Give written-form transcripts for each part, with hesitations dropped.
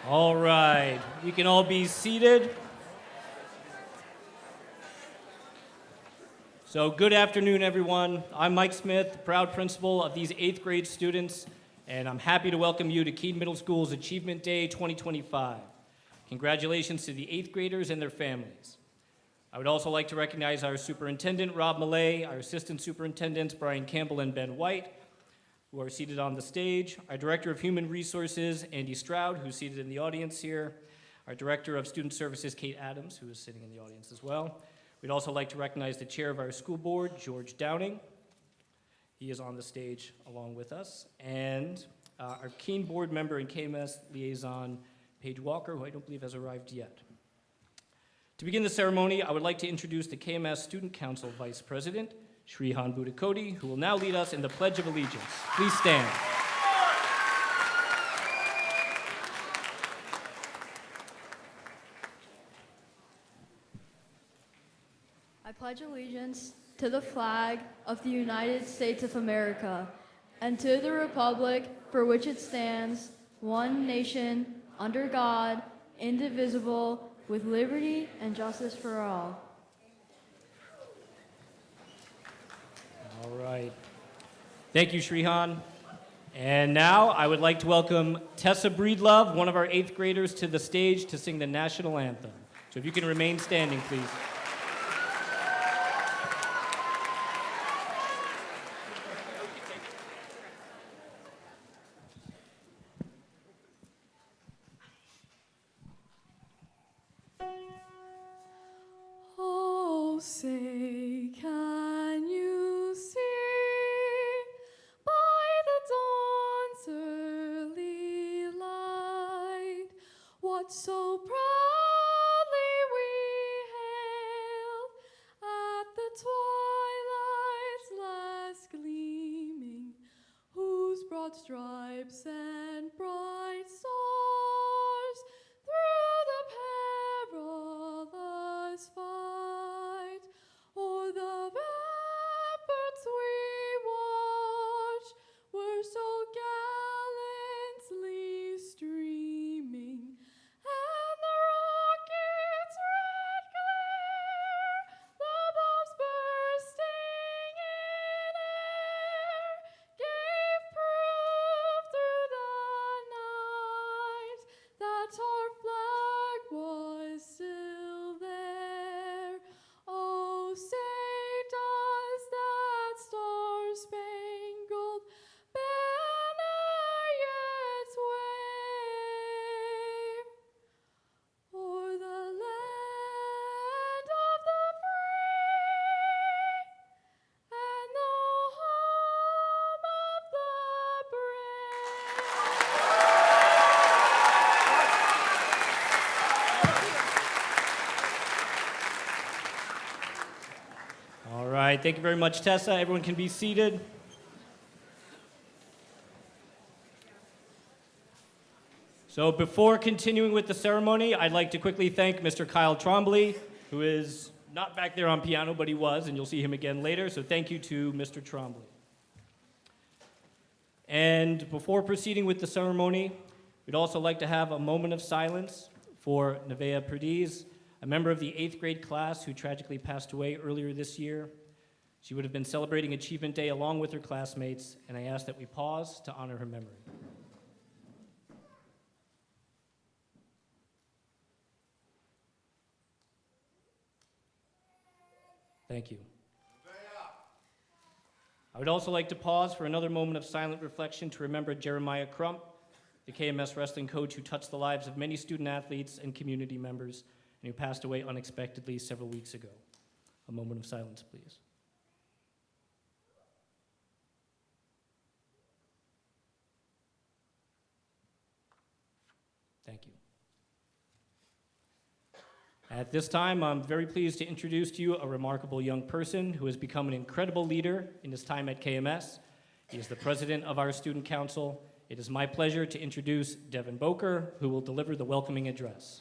All right, you can all be seated. So good afternoon, everyone. I'm Mike Smith, proud principal of these 8th grade students, and I'm happy to welcome you to Keene Middle School's Achievement Day 2025. Congratulations to the 8th graders and their families. I would also like to recognize our superintendent, Rob Millay, our assistant superintendents, Brian Campbell and Ben White, who are seated on the stage, our Director of Human Resources, Andy Stroud, who's seated in the audience here, our Director of Student Services, Kate Adams, who is sitting in the audience as well. We'd also like to recognize the Chair of our school board, George Downing. He is on the stage along with us. And our Keene board member and KMS liaison, Paige Walker, who I don't believe has arrived yet. To begin the ceremony, I would like to introduce the KMS Student Council Vice President, Shrihan Budakoti, who will now lead us in the Pledge of Allegiance. Please stand. I pledge allegiance to the flag of the United States of America and to the republic for which it stands, one nation, under God, indivisible, with liberty and justice for all. All right. Thank you, Shrihan. And now I would like to welcome Tessa Breedlove, one of our 8th graders, to the stage to sing the national anthem. So if you can remain standing, please. Oh, say, can you see by the dawn's early light what so proudly we hailed at the twilight's last gleaming, whose broad stripes and bright stars through the perilous fight o'er the ramparts we watched were so gallantly streaming, and the rocket's red glare, the bombs bursting in air, gave proof through the night that our flag was still there. Oh, say does that star-spangled banner yet wave o'er the land of the free and the home of the brave? All right, thank you very much, Tessa. Everyone can be seated. So before continuing with the ceremony, I'd like to quickly thank Mr. Kyle Trombley, who is not back there on piano, but he was, and you'll see him again later. So thank you to Mr. Trombley. And before proceeding with the ceremony, we'd also like to have a moment of silence for Nevaeh Perdiz, a member of the 8th grade class who tragically passed away earlier this year. She would have been celebrating Achievement Day along with her classmates, and I ask that we pause to honor her memory. Thank you. I would also like to pause for another moment of silent reflection to remember Jeremiah Crump, the KMS wrestling coach who touched the lives of many student athletes and community members and who passed away unexpectedly several weeks ago. A moment of silence, please. Thank you. At this time, I'm very pleased to introduce to you a remarkable young person who has become an incredible leader in his time at KMS. He is the president of our student council. It is my pleasure to introduce Devin Boker, who will deliver the welcoming address.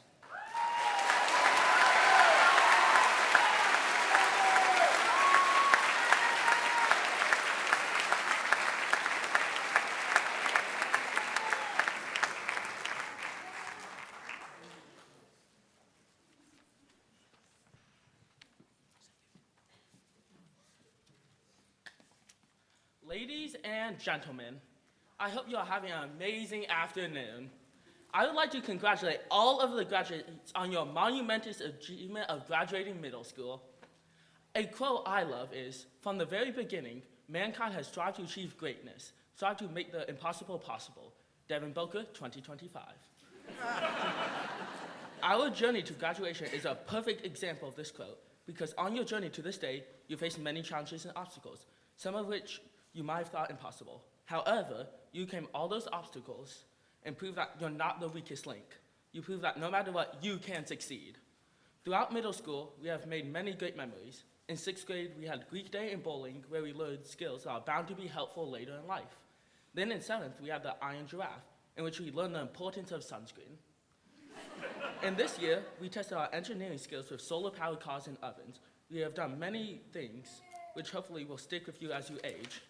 and gentlemen, I hope you are having an amazing afternoon. I would like to congratulate all of the graduates on your monumentous achievement of graduating middle school. A quote I love is, "From the very beginning, mankind has strived to achieve greatness, strived to make the impossible possible." Devin Booker, 2025. Our journey to graduation is a perfect example of this quote, because on your journey to this day, you face many challenges and obstacles, some of which you might have thought impossible. However, you overcame all those obstacles and proved that you're not the weakest link. You proved that no matter what, you can succeed. Throughout middle school, we have made many great memories. In 6th grade, we had Greek day and bowling, where we learned skills that are bound to be helpful later in life. Then in 7th, we had the Iron Giraffe, in which we learned the importance of sunscreen. And this year, we tested our engineering skills with solar-powered cars and ovens. We have done many things which hopefully will stick with you as you age.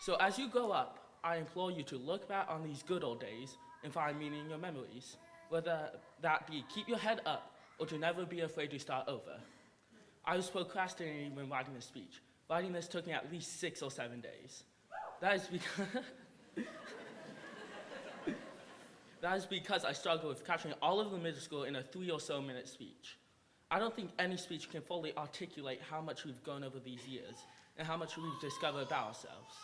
So as you grow up, I implore you to look back on these good old days and find meaning in your memories, whether that be keep your head up or to never be afraid to start over. I was procrastinating when writing this speech. Writing this took me at least 6 or 7 days. That is because I struggle with capturing all of the middle school in a 3 or so minute speech. I don't think any speech can fully articulate how much we've grown over these years and how much we've discovered about ourselves,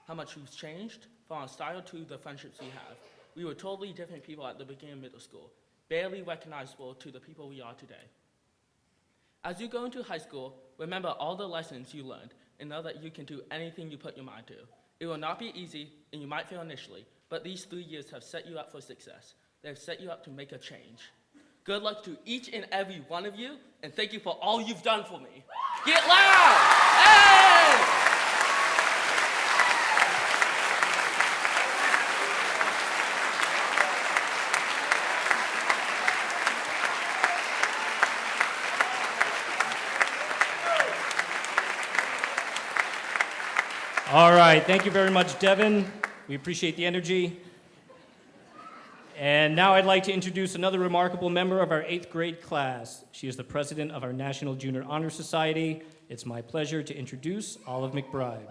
how much we've changed from our style to the friendships we have. We were totally different people at the beginning of middle school, barely recognizable to the people we are today. As you go into high school, remember all the lessons you learned and know that you can do anything you put your mind to. It will not be easy, and you might fail initially, but these 3 years have set you up for success. They have set you up to make a change. Good luck to each and every one of you, and thank you for all you've done for me. Get loud! Hey! All right, thank you very much, Devin. We appreciate the energy. And now I'd like to introduce another remarkable member of our 8th grade class. She is the president of our National Junior Honor Society. It's my pleasure to introduce Olive McBride.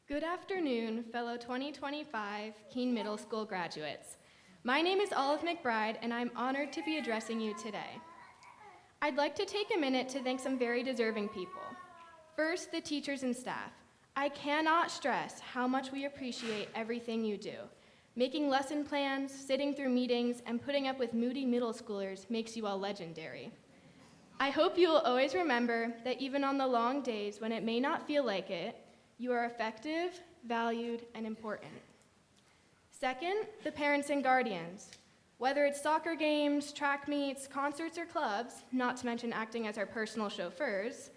Good afternoon, fellow 2025 Keene Middle School graduates. My name is Olive McBride, and I'm honored to be addressing you today. I'd like to take a minute to thank some very deserving people. First, the teachers and staff. I cannot stress how much we appreciate everything you do. Making lesson plans, sitting through meetings, and putting up with moody middle schoolers makes you all legendary. I hope you will always remember that even on the long days when it may not feel like it, you are effective, valued, and important. Second, the parents and guardians. Whether it's soccer games, track meets, concerts, or clubs, not to mention acting as our personal chauffeurs,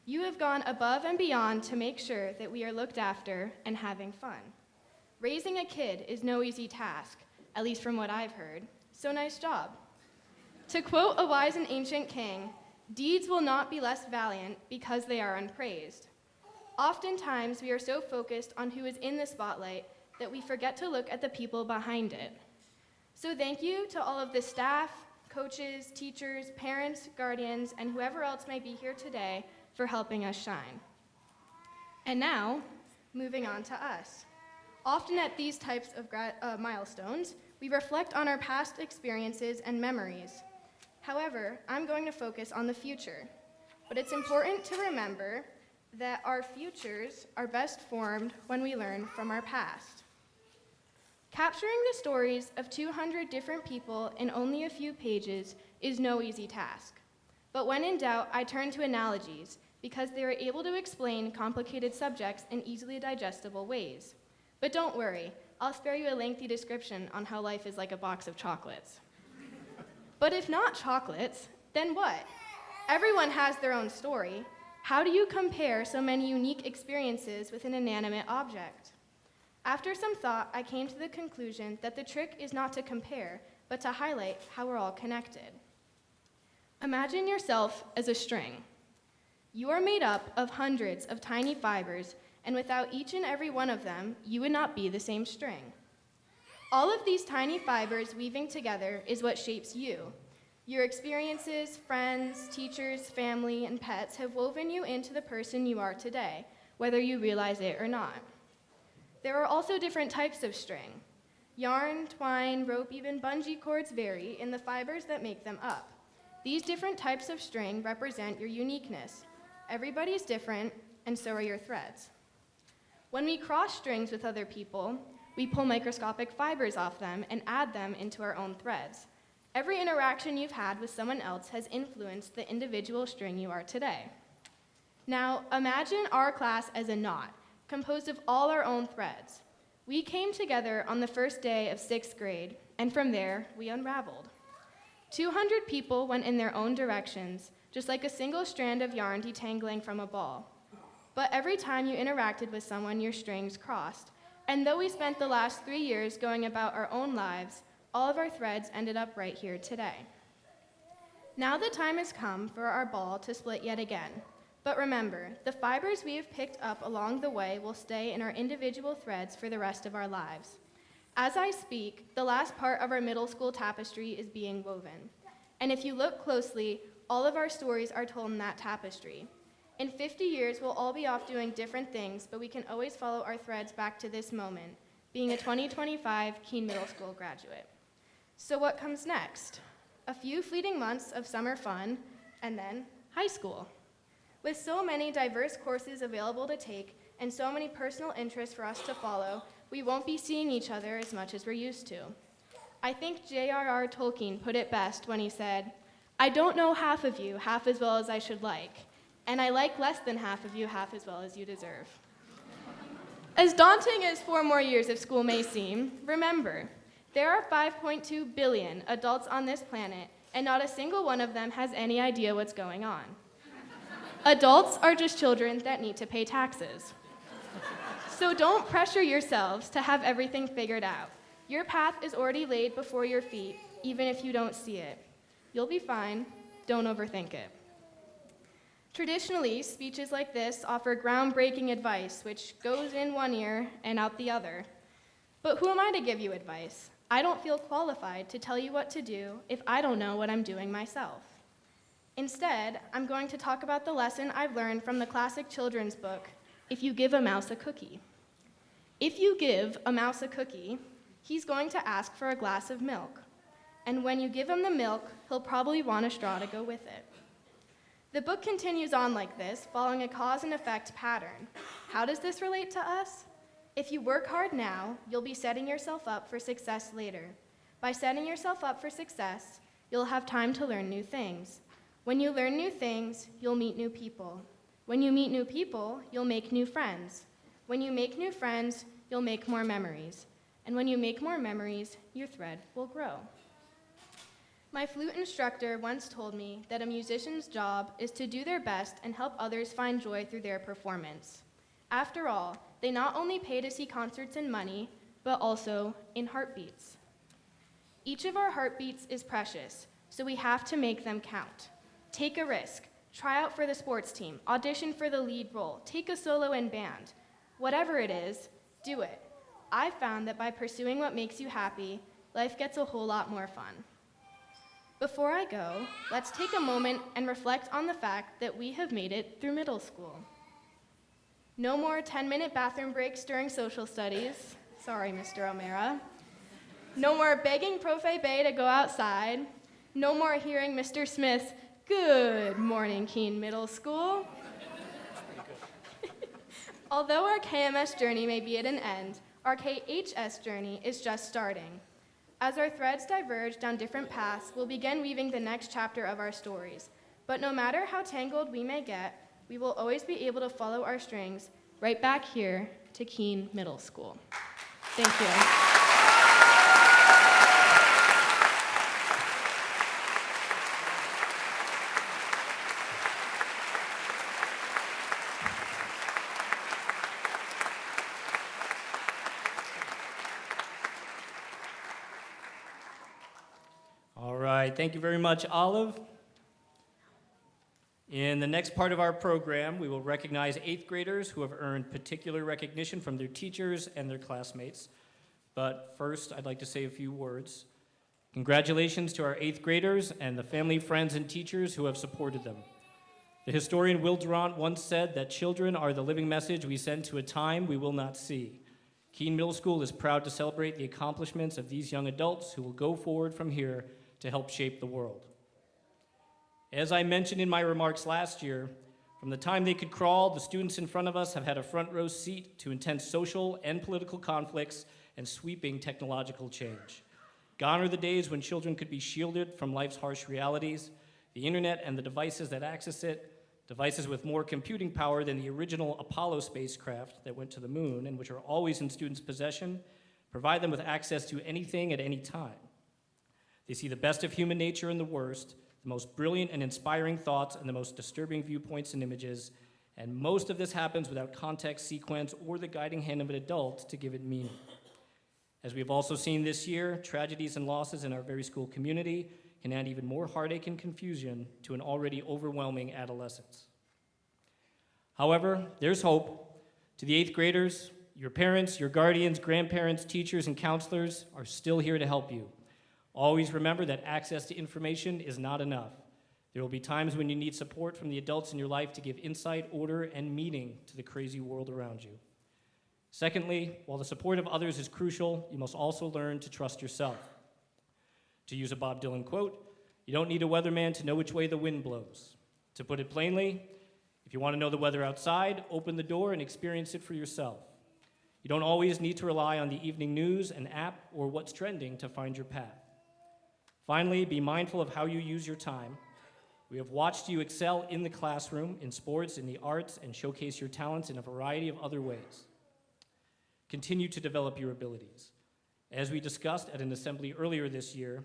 you have gone above and beyond to make sure that we are looked after and having fun. Raising a kid is no easy task, at least from what I've heard, so nice job. To quote a wise and ancient king, deeds will not be less valiant because they are unpraised. Oftentimes, we are so focused on who is in the spotlight that we forget to look at the people behind it. So thank you to all of the staff, coaches, teachers, parents, guardians, and whoever else may be here today for helping us shine. And now, moving on to us. Often at these types of milestones, we reflect on our past experiences and memories. However, I'm going to focus on the future. But it's important to remember that our futures are best formed when we learn from our past. Capturing the stories of 200 different people in only a few pages is no easy task. But when in doubt, I turn to analogies because they are able to explain complicated subjects in easily digestible ways. But don't worry, I'll spare you a lengthy description on how life is like a box of chocolates. But if not chocolates, then what? Everyone has their own story. How do you compare so many unique experiences with an inanimate object? After some thought, I came to the conclusion that the trick is not to compare, but to highlight how we're all connected. Imagine yourself as a string. You are made up of hundreds of tiny fibers, and without each and every one of them, you would not be the same string. All of these tiny fibers weaving together is what shapes you. Your experiences, friends, teachers, family, and pets have woven you into the person you are today, whether you realize it or not. There are also different types of string. Yarn, twine, rope, even bungee cords vary in the fibers that make them up. These different types of string represent your uniqueness. Everybody's different, and so are your threads. When we cross strings with other people, we pull microscopic fibers off them and add them into our own threads. Every interaction you've had with someone else has influenced the individual string you are today. Now, imagine our class as a knot, composed of all our own threads. We came together on the first day of 6th grade, and from there, we unraveled. 200 people went in their own directions, just like a single strand of yarn detangling from a ball. But every time you interacted with someone, your strings crossed. And though we spent the last 3 years going about our own lives, all of our threads ended up right here today. Now the time has come for our ball to split yet again. But remember, the fibers we have picked up along the way will stay in our individual threads for the rest of our lives. As I speak, the last part of our middle school tapestry is being woven. And if you look closely, all of our stories are told in that tapestry. In 50 years, we'll all be off doing different things, but we can always follow our threads back to this moment, being a 2025 Keene Middle School graduate. So what comes next? A few fleeting months of summer fun, and then high school. With so many diverse courses available to take and so many personal interests for us to follow, we won't be seeing each other as much as we're used to. I think J.R.R. Tolkien put it best when he said, "I don't know half of you half as well as I should like, and I like less than half of you half as well as you deserve." As daunting as 4 more years of school may seem, remember, there are 5.2 billion adults on this planet, and not a single one of them has any idea what's going on. Adults are just children that need to pay taxes. So don't pressure yourselves to have everything figured out. Your path is already laid before your feet, even if you don't see it. You'll be fine. Don't overthink it. Traditionally, speeches like this offer groundbreaking advice, which goes in one ear and out the other. But who am I to give you advice? I don't feel qualified to tell you what to do if I don't know what I'm doing myself. Instead, I'm going to talk about the lesson I've learned from the classic children's book, If You Give a Mouse a Cookie. If you give a mouse a cookie, he's going to ask for a glass of milk. And when you give him the milk, he'll probably want a straw to go with it. The book continues on like this, following a cause and effect pattern. How does this relate to us? If you work hard now, you'll be setting yourself up for success later. By setting yourself up for success, you'll have time to learn new things. When you learn new things, you'll meet new people. When you meet new people, you'll make new friends. When you make new friends, you'll make more memories. And when you make more memories, your thread will grow. My flute instructor once told me that a musician's job is to do their best and help others find joy through their performance. After all, they not only pay to see concerts in money, but also in heartbeats. Each of our heartbeats is precious, so we have to make them count. Take a risk. Try out for the sports team. Audition for the lead role. Take a solo in band. Whatever it is, do it. I've found that by pursuing what makes you happy, life gets a whole lot more fun. Before I go, let's take a moment and reflect on the fact that we have made it through middle school. No more 10-minute bathroom breaks during social studies. Sorry, Mr. O'Mara. No more begging Profe Bay to go outside. No more hearing Mr. Smith's "Good morning, Keene Middle School." Although our KMS journey may be at an end, our KHS journey is just starting. As our threads diverge down different paths, we'll begin weaving the next chapter of our stories. But no matter how tangled we may get, we will always be able to follow our strings right back here to Keene Middle School. Thank you. All right, thank you very much, Olive. In the next part of our program, we will recognize 8th graders who have earned particular recognition from their teachers and their classmates. But first, I'd like to say a few words. Congratulations to our 8th graders and the family, friends, and teachers who have supported them. The historian Will Durant once said that children are the living message we send to a time we will not see. Keene Middle School is proud to celebrate the accomplishments of these young adults who will go forward from here to help shape the world. As I mentioned in my remarks last year, from the time they could crawl, the students in front of us have had a front row seat to intense social and political conflicts and sweeping technological change. Gone are the days when children could be shielded from life's harsh realities. The internet and the devices that access it, devices with more computing power than the original Apollo spacecraft that went to the moon and which are always in students' possession, provide them with access to anything at any time. They see the best of human nature and the worst, the most brilliant and inspiring thoughts and the most disturbing viewpoints and images, and most of this happens without context, sequence, or the guiding hand of an adult to give it meaning. As we've also seen this year, tragedies and losses in our very school community can add even more heartache and confusion to an already overwhelming adolescence. However, there's hope. To the 8th graders, your parents, your guardians, grandparents, teachers, and counselors are still here to help you. Always remember that access to information is not enough. There will be times when you need support from the adults in your life to give insight, order, and meaning to the crazy world around you. Secondly, while the support of others is crucial, you must also learn to trust yourself. To use a Bob Dylan quote, you don't need a weatherman to know which way the wind blows. To put it plainly, if you want to know the weather outside, open the door and experience it for yourself. You don't always need to rely on the evening news, an app, or what's trending to find your path. Finally, be mindful of how you use your time. We have watched you excel in the classroom, in sports, in the arts, and showcase your talents in a variety of other ways. Continue to develop your abilities. As we discussed at an assembly earlier this year,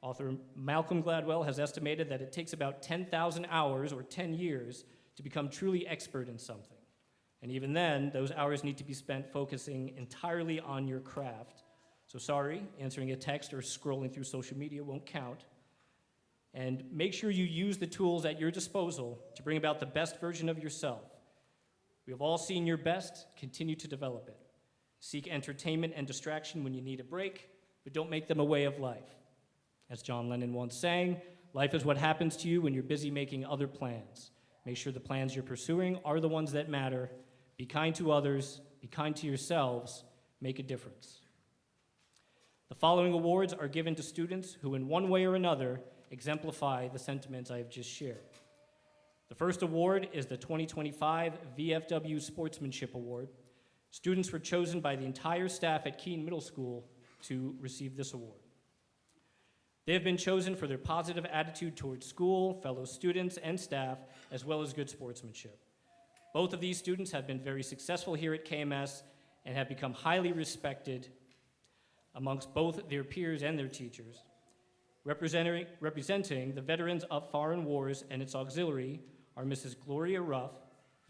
author Malcolm Gladwell has estimated that it takes about 10,000 hours or 10 years to become truly expert in something. And even then, those hours need to be spent focusing entirely on your craft. So sorry, answering a text or scrolling through social media won't count. And make sure you use the tools at your disposal to bring about the best version of yourself. We have all seen your best. Continue to develop it. Seek entertainment and distraction when you need a break, but don't make them a way of life. As John Lennon once sang, life is what happens to you when you're busy making other plans. Make sure the plans you're pursuing are the ones that matter. Be kind to others, be kind to yourselves, make a difference. The following awards are given to students who, in one way or another, exemplify the sentiments I have just shared. The first award is the 2025 VFW Sportsmanship Award. Students were chosen by the entire staff at Keene Middle School to receive this award. They have been chosen for their positive attitude towards school, fellow students, and staff, as well as good sportsmanship. Both of these students have been very successful here at KMS and have become highly respected amongst both their peers and their teachers. Representing the veterans of foreign wars and its auxiliary are Mrs. Gloria Ruff,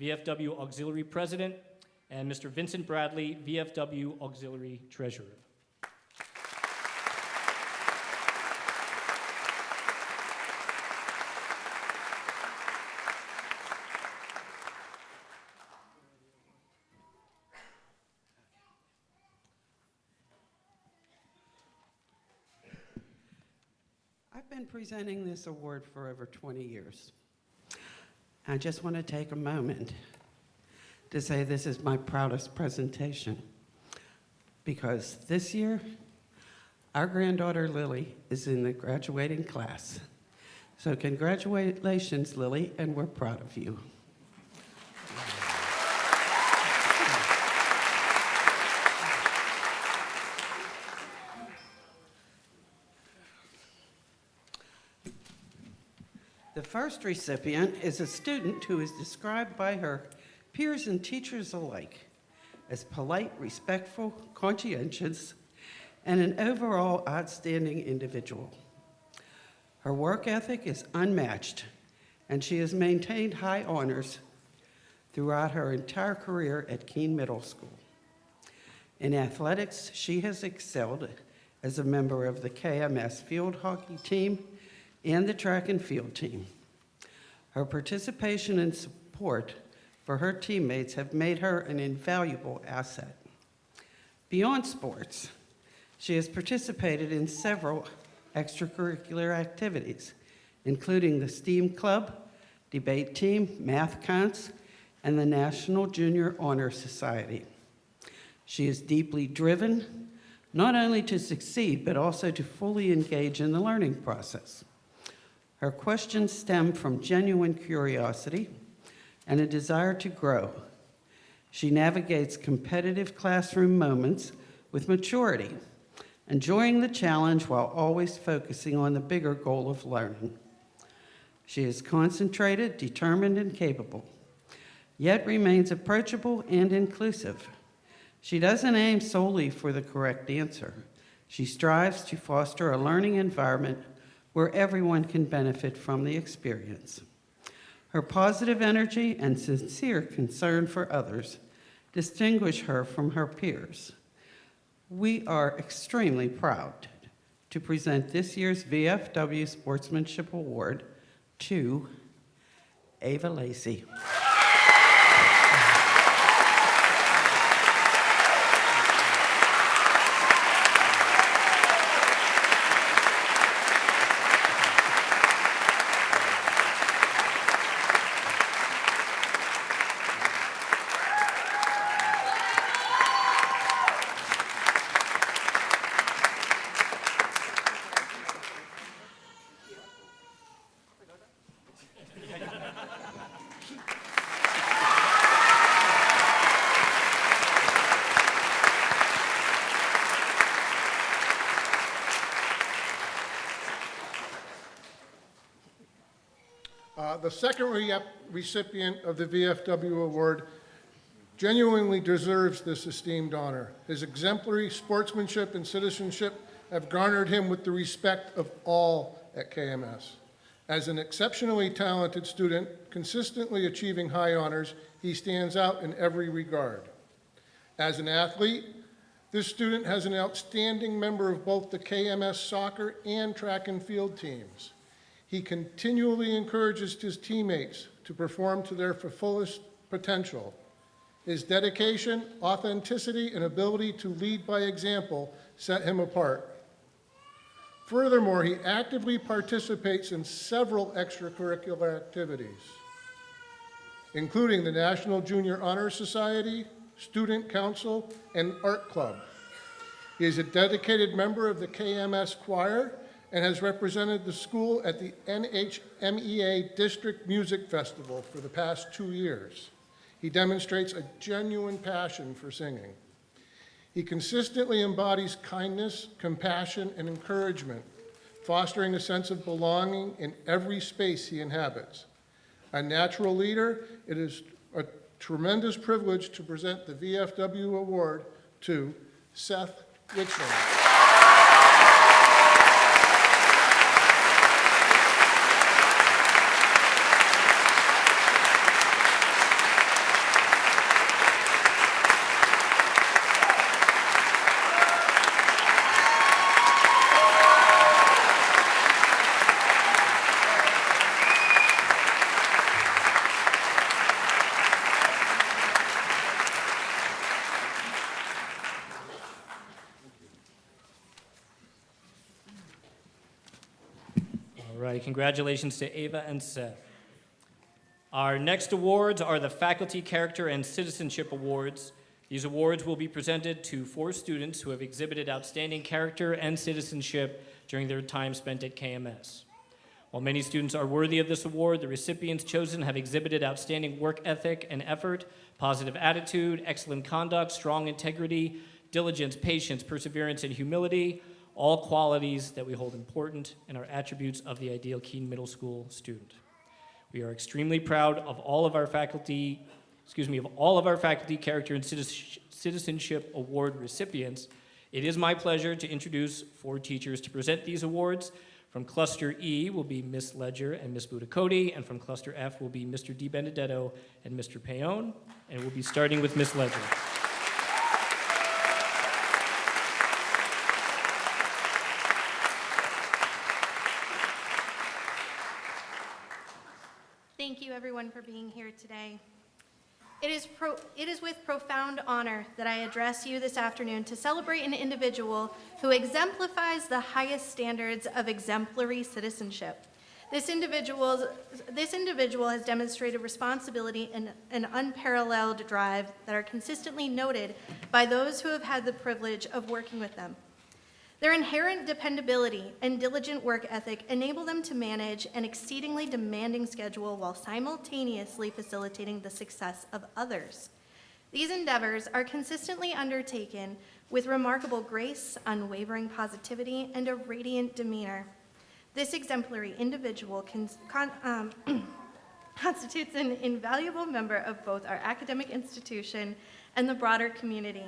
VFW Auxiliary President, and Mr. Vincent Bradley, VFW Auxiliary Treasurer. I've been presenting this award for over 20 years. I just want to take a moment to say this is my proudest presentation because this year, our granddaughter Lily is in the graduating class. So congratulations, Lily, and we're proud of you. The first recipient is a student who is described by her peers and teachers alike as polite, respectful, conscientious, and an overall outstanding individual. Her work ethic is unmatched, and she has maintained high honors throughout her entire career at Keene Middle School. In athletics, she has excelled as a member of the KMS field hockey team and the track and field team. Her participation and support for her teammates have made her an invaluable asset. Beyond sports, she has participated in several extracurricular activities, including the STEAM Club, debate team, math cons, and the National Junior Honor Society. She is deeply driven, not only to succeed, but also to fully engage in the learning process. Her questions stem from genuine curiosity and a desire to grow. She navigates competitive classroom moments with maturity, enjoying the challenge while always focusing on the bigger goal of learning. She is concentrated, determined, and capable, yet remains approachable and inclusive. She doesn't aim solely for the correct answer. She strives to foster a learning environment where everyone can benefit from the experience. Her positive energy and sincere concern for others distinguish her from her peers. We are extremely proud to present this year's VFW Sportsmanship Award to Ava Lacey. The second recipient of the VFW Award genuinely deserves this esteemed honor. His exemplary sportsmanship and citizenship have garnered him with the respect of all at KMS. As an exceptionally talented student, consistently achieving high honors, he stands out in every regard. As an athlete, this student has an outstanding member of both the KMS soccer and track and field teams. He continually encourages his teammates to perform to their fullest potential. His dedication, authenticity, and ability to lead by example set him apart. Furthermore, he actively participates in several extracurricular activities, including the National Junior Honor Society, Student Council, and Art Club. He is a dedicated member of the KMS Choir and has represented the school at the NHMEA District Music Festival for the past 2 years. He demonstrates a genuine passion for singing. He consistently embodies kindness, compassion, and encouragement, fostering a sense of belonging in every space he inhabits. A natural leader, it is a tremendous privilege to present the VFW Award to Seth Richmond. All right, congratulations to Ava and Seth. Our next awards are the Faculty Character and Citizenship Awards. These awards will be presented to 4 students who have exhibited outstanding character and citizenship during their time spent at KMS. While many students are worthy of this award, the recipients chosen have exhibited outstanding work ethic and effort, positive attitude, excellent conduct, strong integrity, diligence, patience, perseverance, and humility, all qualities that we hold important and are attributes of the ideal Keene Middle School student. We are extremely proud of all of our faculty character and citizenship award recipients. It is my pleasure to introduce 4 teachers to present these awards. From Cluster E will be Miss Ledger and Miss Budicoti, and from Cluster F will be Mr. Di Benedetto and Mr. Payon, and we'll be starting with Miss Ledger. Thank thank you everyone for being here today. It is with profound honor that I address you this afternoon to celebrate an individual who exemplifies the highest standards of exemplary citizenship. This individual has demonstrated responsibility and an unparalleled drive that are consistently noted by those who have had the privilege of working with them. Their inherent dependability and diligent work ethic enable them to manage an exceedingly demanding schedule while simultaneously facilitating the success of others. These endeavors are consistently undertaken with remarkable grace, unwavering positivity, and a radiant demeanor. This exemplary individual constitutes an invaluable member of both our academic institution and the broader community,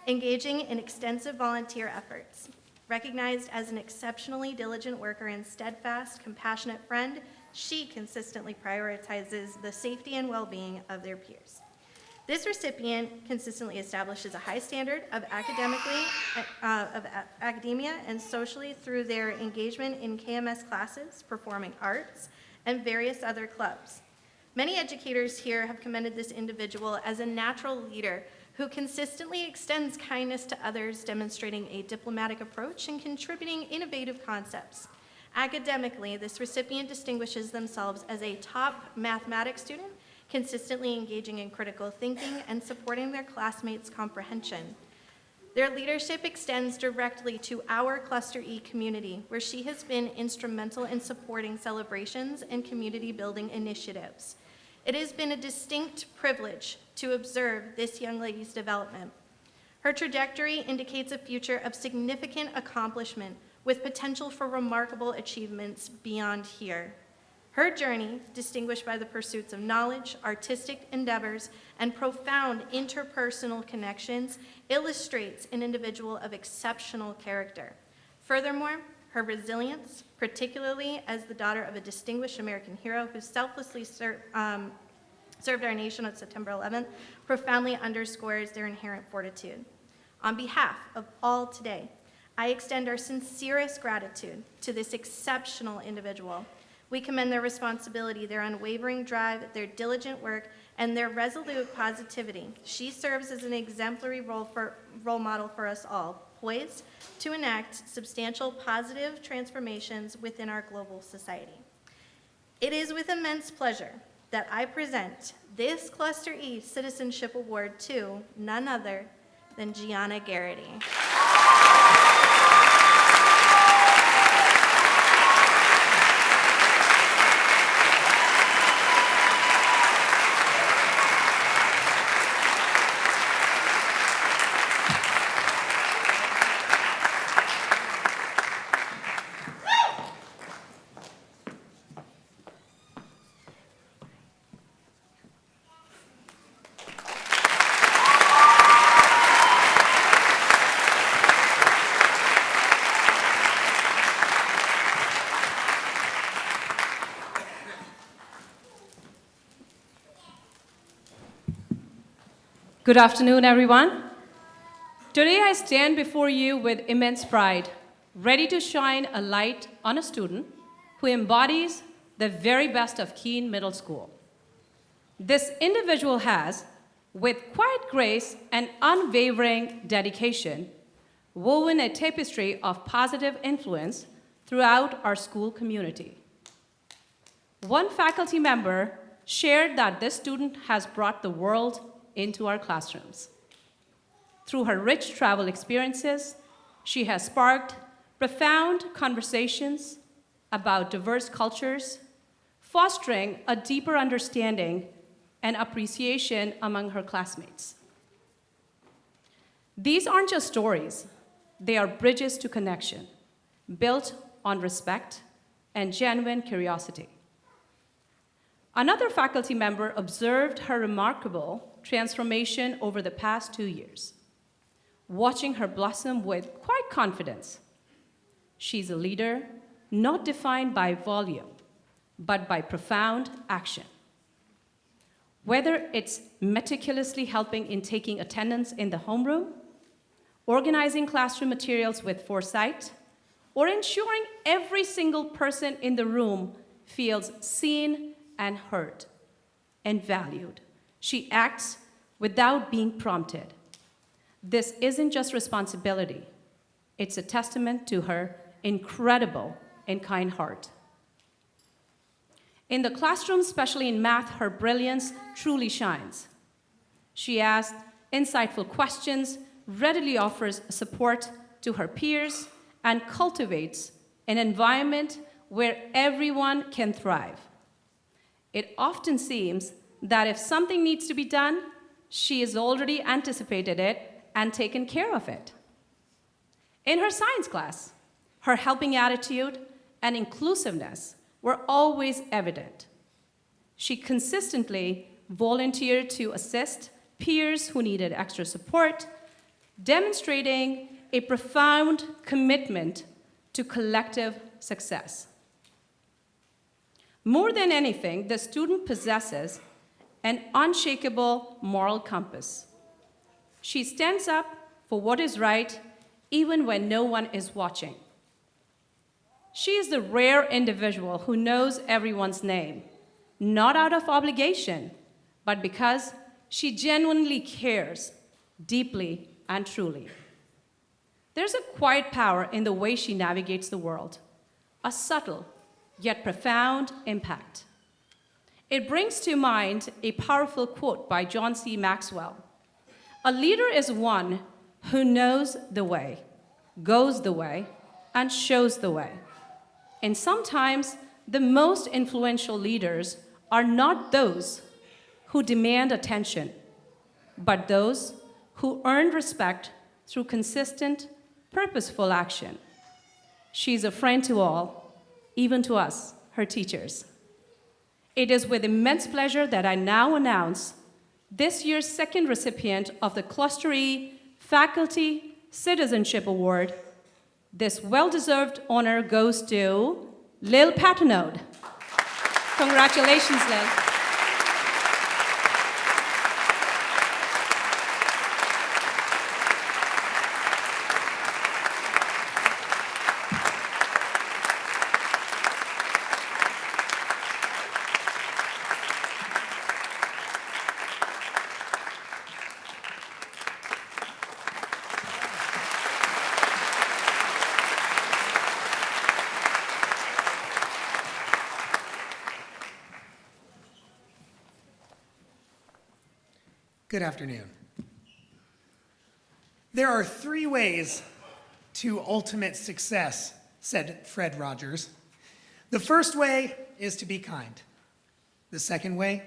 engaging in extensive volunteer efforts. Recognized as an exceptionally diligent worker and steadfast, compassionate friend, she consistently prioritizes the safety and well-being of their peers. This recipient consistently establishes a high standard of academia and socially through their engagement in KMS classes, performing arts, and various other clubs. Many educators here have commended this individual as a natural leader who consistently extends kindness to others, demonstrating a diplomatic approach and contributing innovative concepts. Academically, this recipient distinguishes themselves as a top mathematics student, consistently engaging in critical thinking and supporting their classmates' comprehension. Their leadership extends directly to our Cluster E community, where she has been instrumental in supporting celebrations and community building initiatives. It has been a distinct privilege to observe this young lady's development. Her trajectory indicates a future of significant accomplishment with potential for remarkable achievements beyond here. Her journey, distinguished by the pursuits of knowledge, artistic endeavors, and profound interpersonal connections, illustrates an individual of exceptional character. Furthermore, her resilience, particularly as the daughter of a distinguished American hero who selflessly served our nation on September 11th, profoundly underscores their inherent fortitude. On behalf of all today, I extend our sincerest gratitude to this exceptional individual. We commend their responsibility, their unwavering drive, their diligent work, and their resolute positivity. She serves as an exemplary role model for us all, poised to enact substantial positive transformations within our global society. It is with immense pleasure that I present this Cluster E Citizenship Award to none other than Gianna Garrity. Good afternoon, everyone. Today I stand before you with immense pride, ready to shine a light on a student who embodies the very best of Keene Middle School. This individual has, with quiet grace and unwavering dedication, woven a tapestry of positive influence throughout our school community. One faculty member shared that this student has brought the world into our classrooms. Through her rich travel experiences, she has sparked profound conversations about diverse cultures, fostering a deeper understanding and appreciation among her classmates. These aren't just stories, they are bridges to connection, built on respect and genuine curiosity. Another faculty member observed her remarkable transformation over the past 2 years, watching her blossom with quiet confidence. She's a leader not defined by volume, but by profound action. Whether it's meticulously helping in taking attendance in the homeroom, organizing classroom materials with foresight, or ensuring every single person in the room feels seen and heard. and valued. She acts without being prompted. This isn't just responsibility. It's a testament to her incredible and kind heart. In the classroom, especially in math, her brilliance truly shines. She asks insightful questions, readily offers support to her peers, and cultivates an environment where everyone can thrive. It often seems that if something needs to be done, she has already anticipated it and taken care of it. In her science class, her helping attitude and inclusiveness were always evident. She consistently volunteered to assist peers who needed extra support, demonstrating a profound commitment to collective success. More than anything, the student possesses an unshakable moral compass. She stands up for what is right, even when no one is watching. She is the rare individual who knows everyone's name, not out of obligation, but because she genuinely cares deeply and truly. There's a quiet power in the way she navigates the world, a subtle yet profound impact. It brings to mind a powerful quote by John C. Maxwell. A leader is one who knows the way, goes the way, and shows the way. And sometimes the most influential leaders are not those who demand attention, but those who earn respect through consistent, purposeful action. She's a friend to all, even to us, her teachers. It is with immense pleasure that I now announce this year's second recipient of the Cluster E Faculty Citizenship Award. This well-deserved honor goes to Lil Patenode. Congratulations, Lil. Good afternoon. There are 3 ways to ultimate success, said Fred Rogers. The first way is to be kind. The second way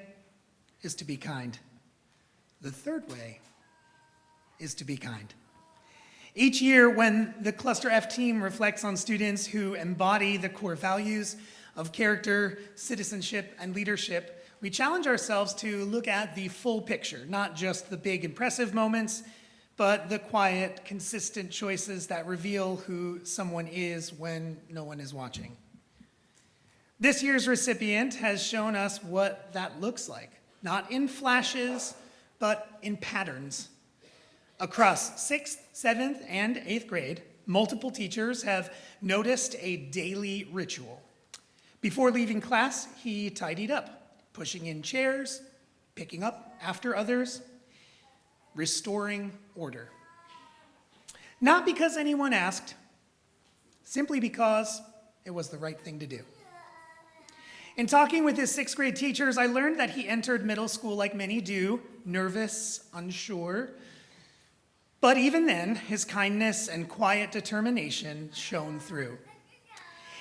is to be kind. The third way is to be kind. Each year, when the Cluster F team reflects on students who embody the core values of character, citizenship, and leadership, we challenge ourselves to look at the full picture, not just the big impressive moments, but the quiet, consistent choices that reveal who someone is when no one is watching. This year's recipient has shown us what that looks like, not in flashes, but in patterns. Across 6th, 7th, and 8th grade, multiple teachers have noticed a daily ritual. Before leaving class, he tidied up, pushing in chairs, picking up after others, restoring order. Not because anyone asked, simply because it was the right thing to do. In talking with his 6th grade teachers, I learned that he entered middle school like many do, nervous, unsure. But even then, his kindness and quiet determination shone through.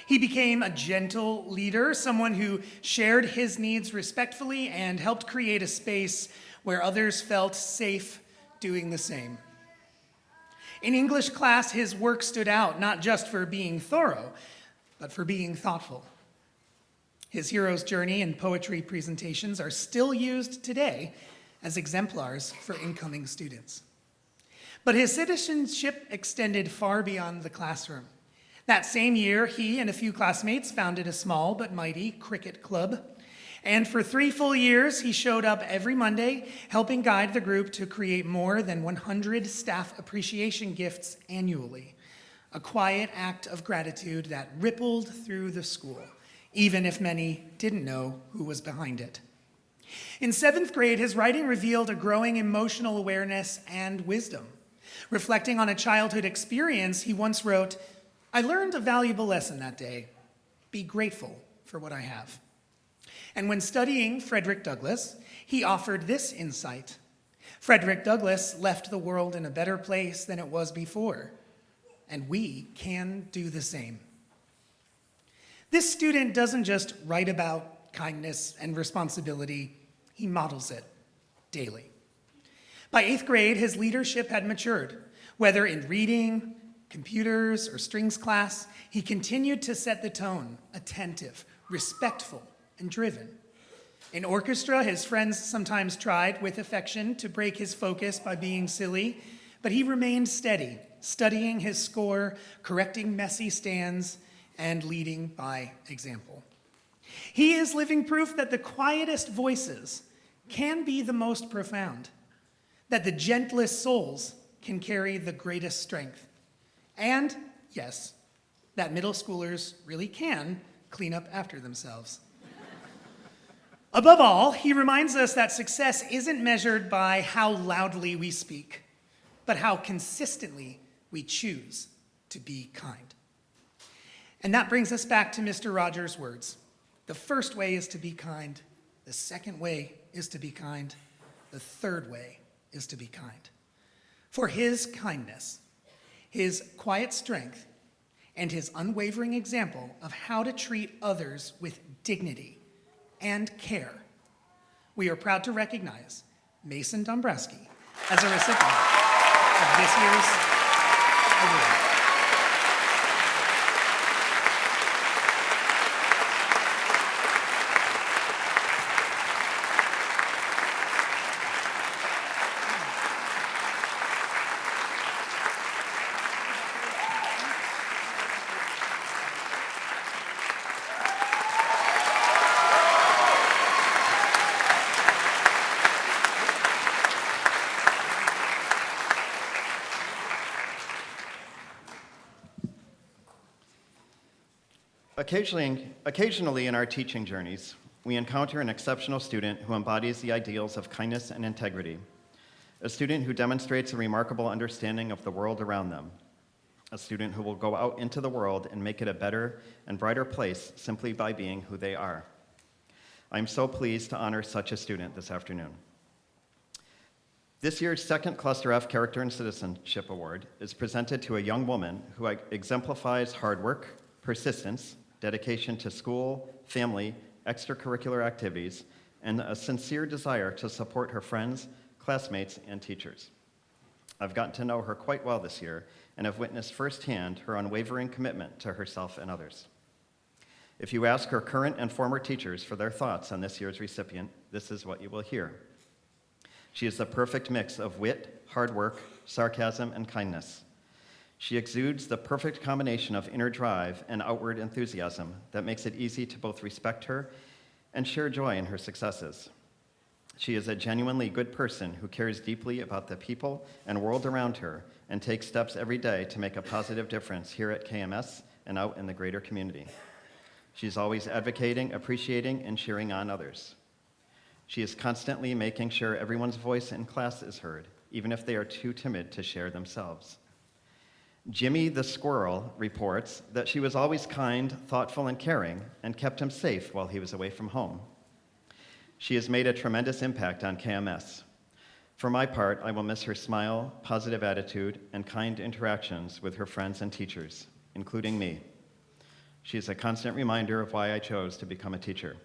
He became a gentle leader, someone who shared his needs respectfully and helped create a space where others felt safe doing the same. In English class, his work stood out, not just for being thorough, but for being thoughtful. His hero's journey and poetry presentations are still used today as exemplars for incoming students. But his citizenship extended far beyond the classroom. That same year, he and a few classmates founded a small but mighty cricket club. And for 3 full years, he showed up every Monday, helping guide the group to create more than 100 staff appreciation gifts annually. A quiet act of gratitude that rippled through the school, even if many didn't know who was behind it. In 7th grade, his writing revealed a growing emotional awareness and wisdom. Reflecting on a childhood experience, he once wrote, "I learned a valuable lesson that day. Be grateful for what I have." And when studying Frederick Douglass, he offered this insight. Frederick Douglass left the world in a better place than it was before, and we can do the same. This student doesn't just write about kindness and responsibility, he models it daily. By 8th grade, his leadership had matured. Whether in reading, computers, or strings class, he continued to set the tone, attentive, respectful, and driven. In orchestra, his friends sometimes tried, with affection, to break his focus by being silly, but he remained steady, studying his score, correcting messy stands, and leading by example. He is living proof that the quietest voices can be the most profound, that the gentlest souls can carry the greatest strength, and, yes, that middle schoolers really can clean up after themselves. Above all, he reminds us that success isn't measured by how loudly we speak, but how consistently we choose to be kind. And that brings us back to Mr. Rogers' words. The first way is to be kind. The second way is to be kind. The third way is to be kind. For his kindness, his quiet strength, and his unwavering example of how to treat others with dignity and care, we are proud to recognize Mason Dombrowski as a recipient of this year's award. Occasionally in our teaching journeys, we encounter an exceptional student who embodies the ideals of kindness and integrity, a student who demonstrates a remarkable understanding of the world around them, a student who will go out into the world and make it a better and brighter place simply by being who they are. I'm so pleased to honor such a student this afternoon. This year's second Cluster F Character and Citizenship Award is presented to a young woman who exemplifies hard work, persistence, dedication to school, family, extracurricular activities, and a sincere desire to support her friends, classmates, and teachers. I've gotten to know her quite well this year and have witnessed firsthand her unwavering commitment to herself and others. If you ask her current and former teachers for their thoughts on this year's recipient, this is what you will hear. She is the perfect mix of wit, hard work, sarcasm, and kindness. She exudes the perfect combination of inner drive and outward enthusiasm that makes it easy to both respect her and share joy in her successes. She is a genuinely good person who cares deeply about the people and world around her and takes steps every day to make a positive difference here at KMS and out in the greater community. She's always advocating, appreciating, and cheering on others. She is constantly making sure everyone's voice in class is heard, even if they are too timid to share themselves. Jimmy the squirrel reports that she was always kind, thoughtful, and caring, and kept him safe while he was away from home. She has made a tremendous impact on KMS. For my part, I will miss her smile, positive attitude, and kind interactions with her friends and teachers, including me. She is a constant reminder of why I chose to become a teacher.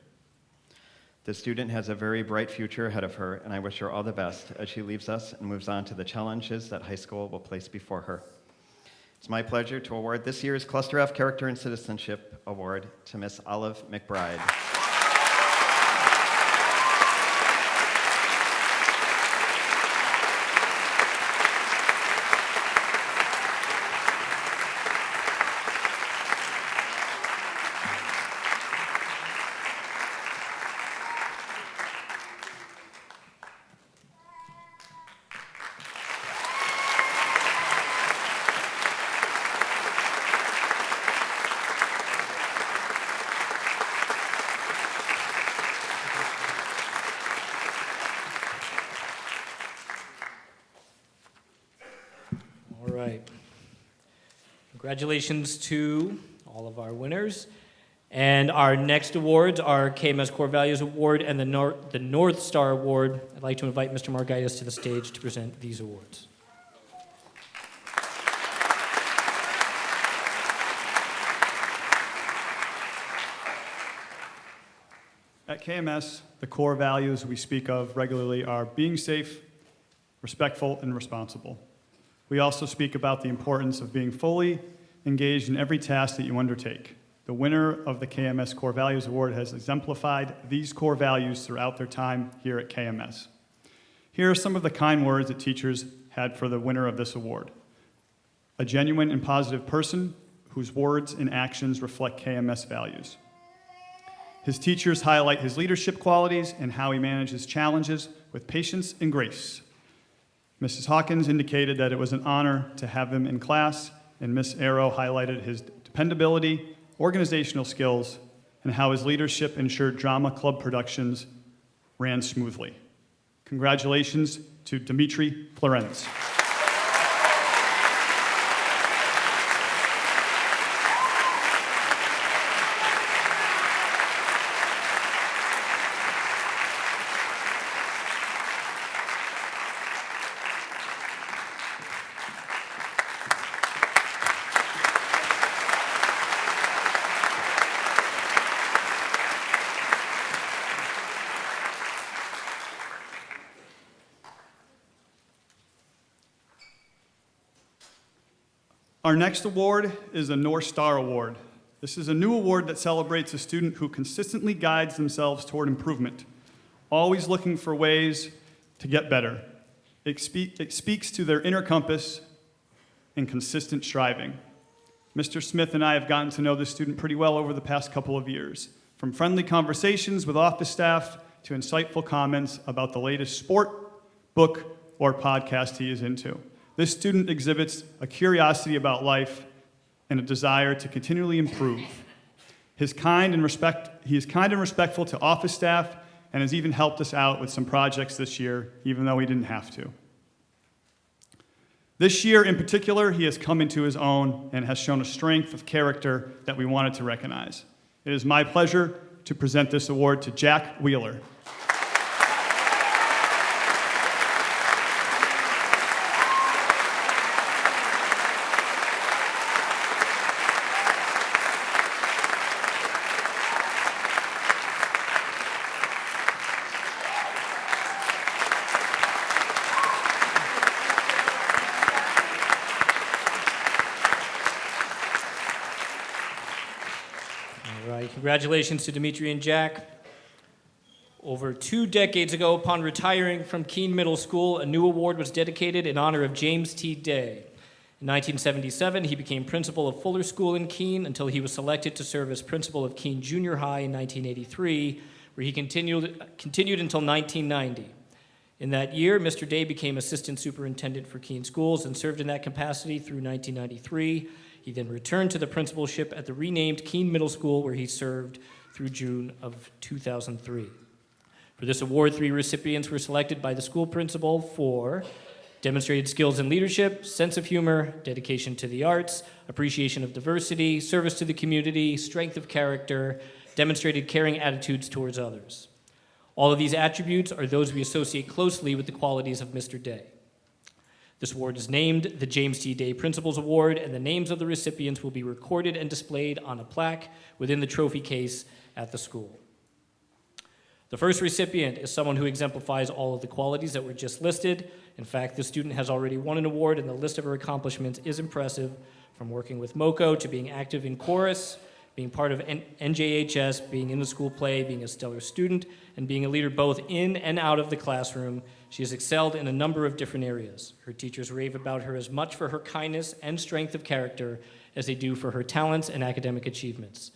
The student has a very bright future ahead of her, and I wish her all the best as she leaves us and moves on to the challenges that high school will place before her. It's my pleasure to award this year's Cluster F Character and Citizenship Award to Miss Olive McBride. right. Congratulations to all of our winners. And our next awards are KMS Core Values Award and the North Star Award. I'd like to invite Mr. Margaitis to the stage to present these awards. At KMS, the core values we speak of regularly are being safe, respectful, and responsible. We also speak about the importance of being fully engaged in every task that you undertake. The winner of the KMS Core Values Award has exemplified these core values throughout their time here at KMS. Here are some of the kind words that teachers had for the winner of this award. A genuine and positive person whose words and actions reflect KMS values. His teachers highlight his leadership qualities and how he manages challenges with patience and grace. Mrs. Hawkins indicated that it was an honor to have him in class, and Ms. Arrow highlighted his dependability, organizational skills, and how his leadership ensured drama club productions ran smoothly. Congratulations to Dimitri Florence. Our next award is the North Star Award. This is a new award that celebrates a student who consistently guides themselves toward improvement, always looking for ways to get better. It speaks to their inner compass and consistent striving. Mr. Smith and I have gotten to know this student pretty well over the past couple of years, from friendly conversations with office staff to insightful comments about the latest sport, book, or podcast he is into. This student exhibits a curiosity about life and a desire to continually improve. He is kind and respectful to office staff and has even helped us out with some projects this year, even though he didn't have to. This year in particular, he has come into his own and has shown a strength of character that we wanted to recognize. It is my pleasure to present this award to Jack Wheeler. Congratulations to Dimitri and Jack. Over 2 decades ago, upon retiring from Keene Middle School, a new award was dedicated in honor of James T. Day. In 1977, he became principal of Fuller School in Keene until he was selected to serve as principal of Keene Junior High in 1983, where he continued until 1990. In that year, Mr. Day became assistant superintendent for Keene Schools and served in that capacity through 1993. He then returned to the principalship at the renamed Keene Middle School, where he served through June of 2003. For this award, 3 recipients were selected by the school principal for demonstrated skills in leadership, sense of humor, dedication to the arts, appreciation of diversity, service to the community, strength of character, demonstrated caring attitudes towards others. All of these attributes are those we associate closely with the qualities of Mr. Day. This award is named the James T. Day Principals Award, and the names of the recipients will be recorded and displayed on a plaque within the trophy case at the school. The first recipient is someone who exemplifies all of the qualities that were just listed. In fact, this student has already won an award, and the list of her accomplishments is impressive, from working with MoCo to being active in chorus, being part of NJHS, being in the school play, being a stellar student, and being a leader both in and out of the classroom. She has excelled in a number of different areas. Her teachers rave about her as much for her kindness and strength of character as they do for her talents and academic achievements.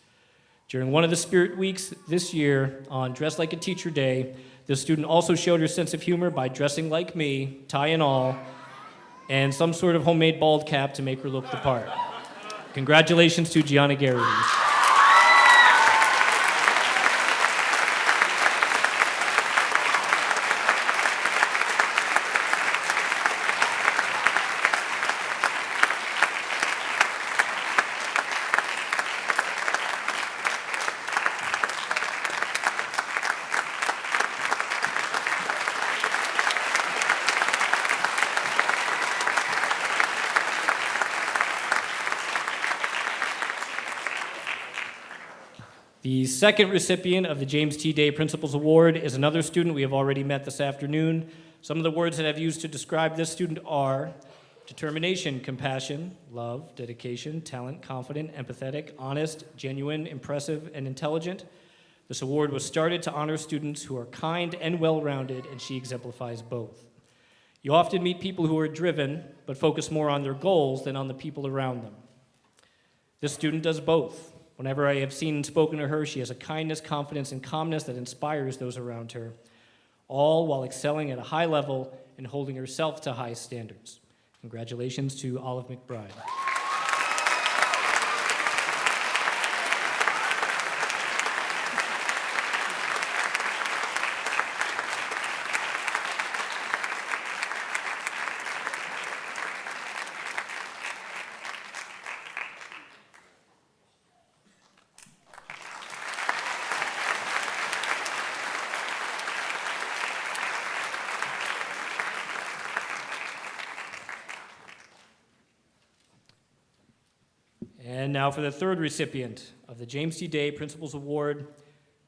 During one of the Spirit Weeks this year, on Dress Like a Teacher Day, this student also showed her sense of humor by dressing like me, tie and all, and some sort of homemade bald cap to make her look the part. Congratulations to Gianna Garrity. The second recipient of the James T. Day Principals Award is another student we have already met this afternoon. Some of the words that I've used to describe this student are determination, compassion, love, dedication, talent, confident, empathetic, honest, genuine, impressive, and intelligent. This award was started to honor students who are kind and well-rounded, and she exemplifies both. You often meet people who are driven, but focus more on their goals than on the people around them. This student does both. Whenever I have seen and spoken to her, she has a kindness, confidence, and calmness that inspires those around her, all while excelling at a high level and holding herself to high standards. Congratulations to Olive McBride. And now for the third recipient of the James T. Day Principals Award.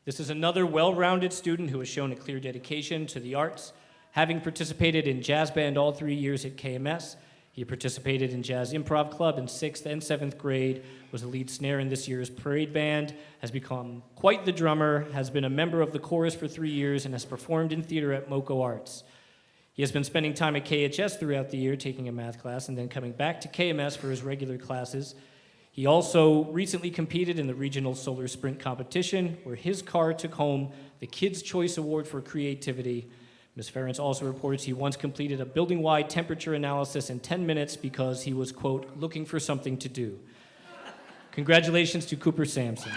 This is another well-rounded student who has shown a clear dedication to the arts, having participated in jazz band all 3 years at KMS. He participated in Jazz Improv Club in 6th and 7th grade, was the lead snare in this year's parade band, has become quite the drummer, has been a member of the chorus for 3 years, and has performed in theater at MoCo Arts. He has been spending time at KHS throughout the year, taking a math class, and then coming back to KMS for his regular classes. He also recently competed in the regional solar sprint competition, where his car took home the Kids' Choice Award for Creativity. Ms. Ferentz also reports he once completed a building-wide temperature analysis in 10 minutes because he was, quote, looking for something to do. Congratulations to Cooper Sampson.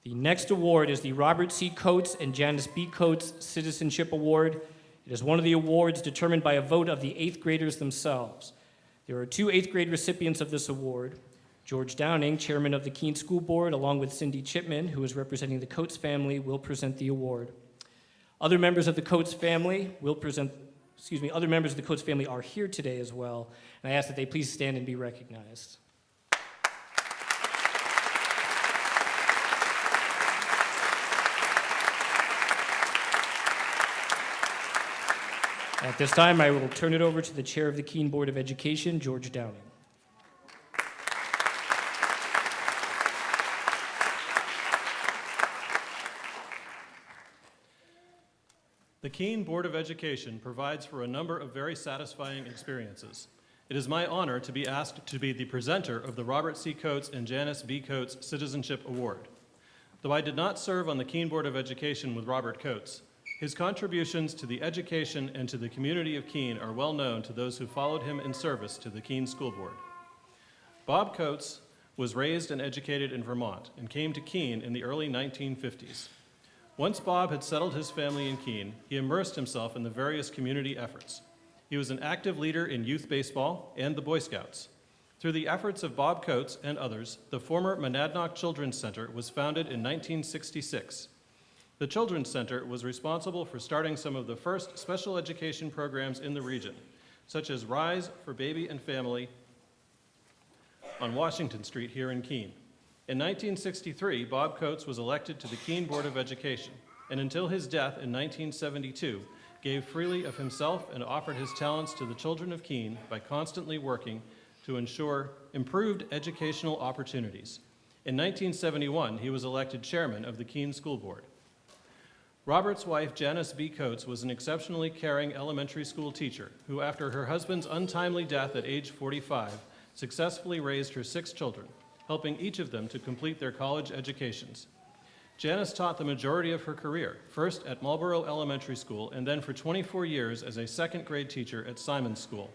The next award is the Robert C. Coates and Janice B. Coates Citizenship Award. It is one of the awards determined by a vote of the 8th graders themselves. There are 2 8th grade recipients of this award. George Downing, chairman of the Keene School Board, along with Cindy Chipman, who is representing the Coates family, will present the award. Other members of the Coates family are here today as well, and I ask that they please stand and be recognized. At this time, I will turn it over to the chair of the Keene Board of Education, George Downing. The Keene Board of Education provides for a number of very satisfying experiences. It is my honor to be asked to be the presenter of the Robert C. Coates and Janice B. Coates Citizenship Award. Though I did not serve on the Keene Board of Education with Robert Coates, his contributions to the education and to the community of Keene are well known to those who followed him in service to the Keene School Board. Bob Coates was raised and educated in Vermont and came to Keene in the early 1950s. Once Bob had settled his family in Keene, he immersed himself in the various community efforts. He was an active leader in youth baseball and the Boy Scouts. Through the efforts of Bob Coates and others, the former Monadnock Children's Center was founded in 1966. The Children's Center was responsible for starting some of the first special education programs in the region, such as Rise for Baby and Family on Washington Street here in Keene. In 1963, Bob Coates was elected to the Keene Board of Education, and until his death in 1972, gave freely of himself and offered his talents to the children of Keene by constantly working to ensure improved educational opportunities. In 1971, he was elected chairman of the Keene School Board. Robert's wife, Janice B. Coates, was an exceptionally caring elementary school teacher who, after her husband's untimely death at age 45, successfully raised her 6 children, helping each of them to complete their college educations. Janice taught the majority of her career, first at Marlboro Elementary School and then for 24 years as a 2nd grade teacher at Simon's School.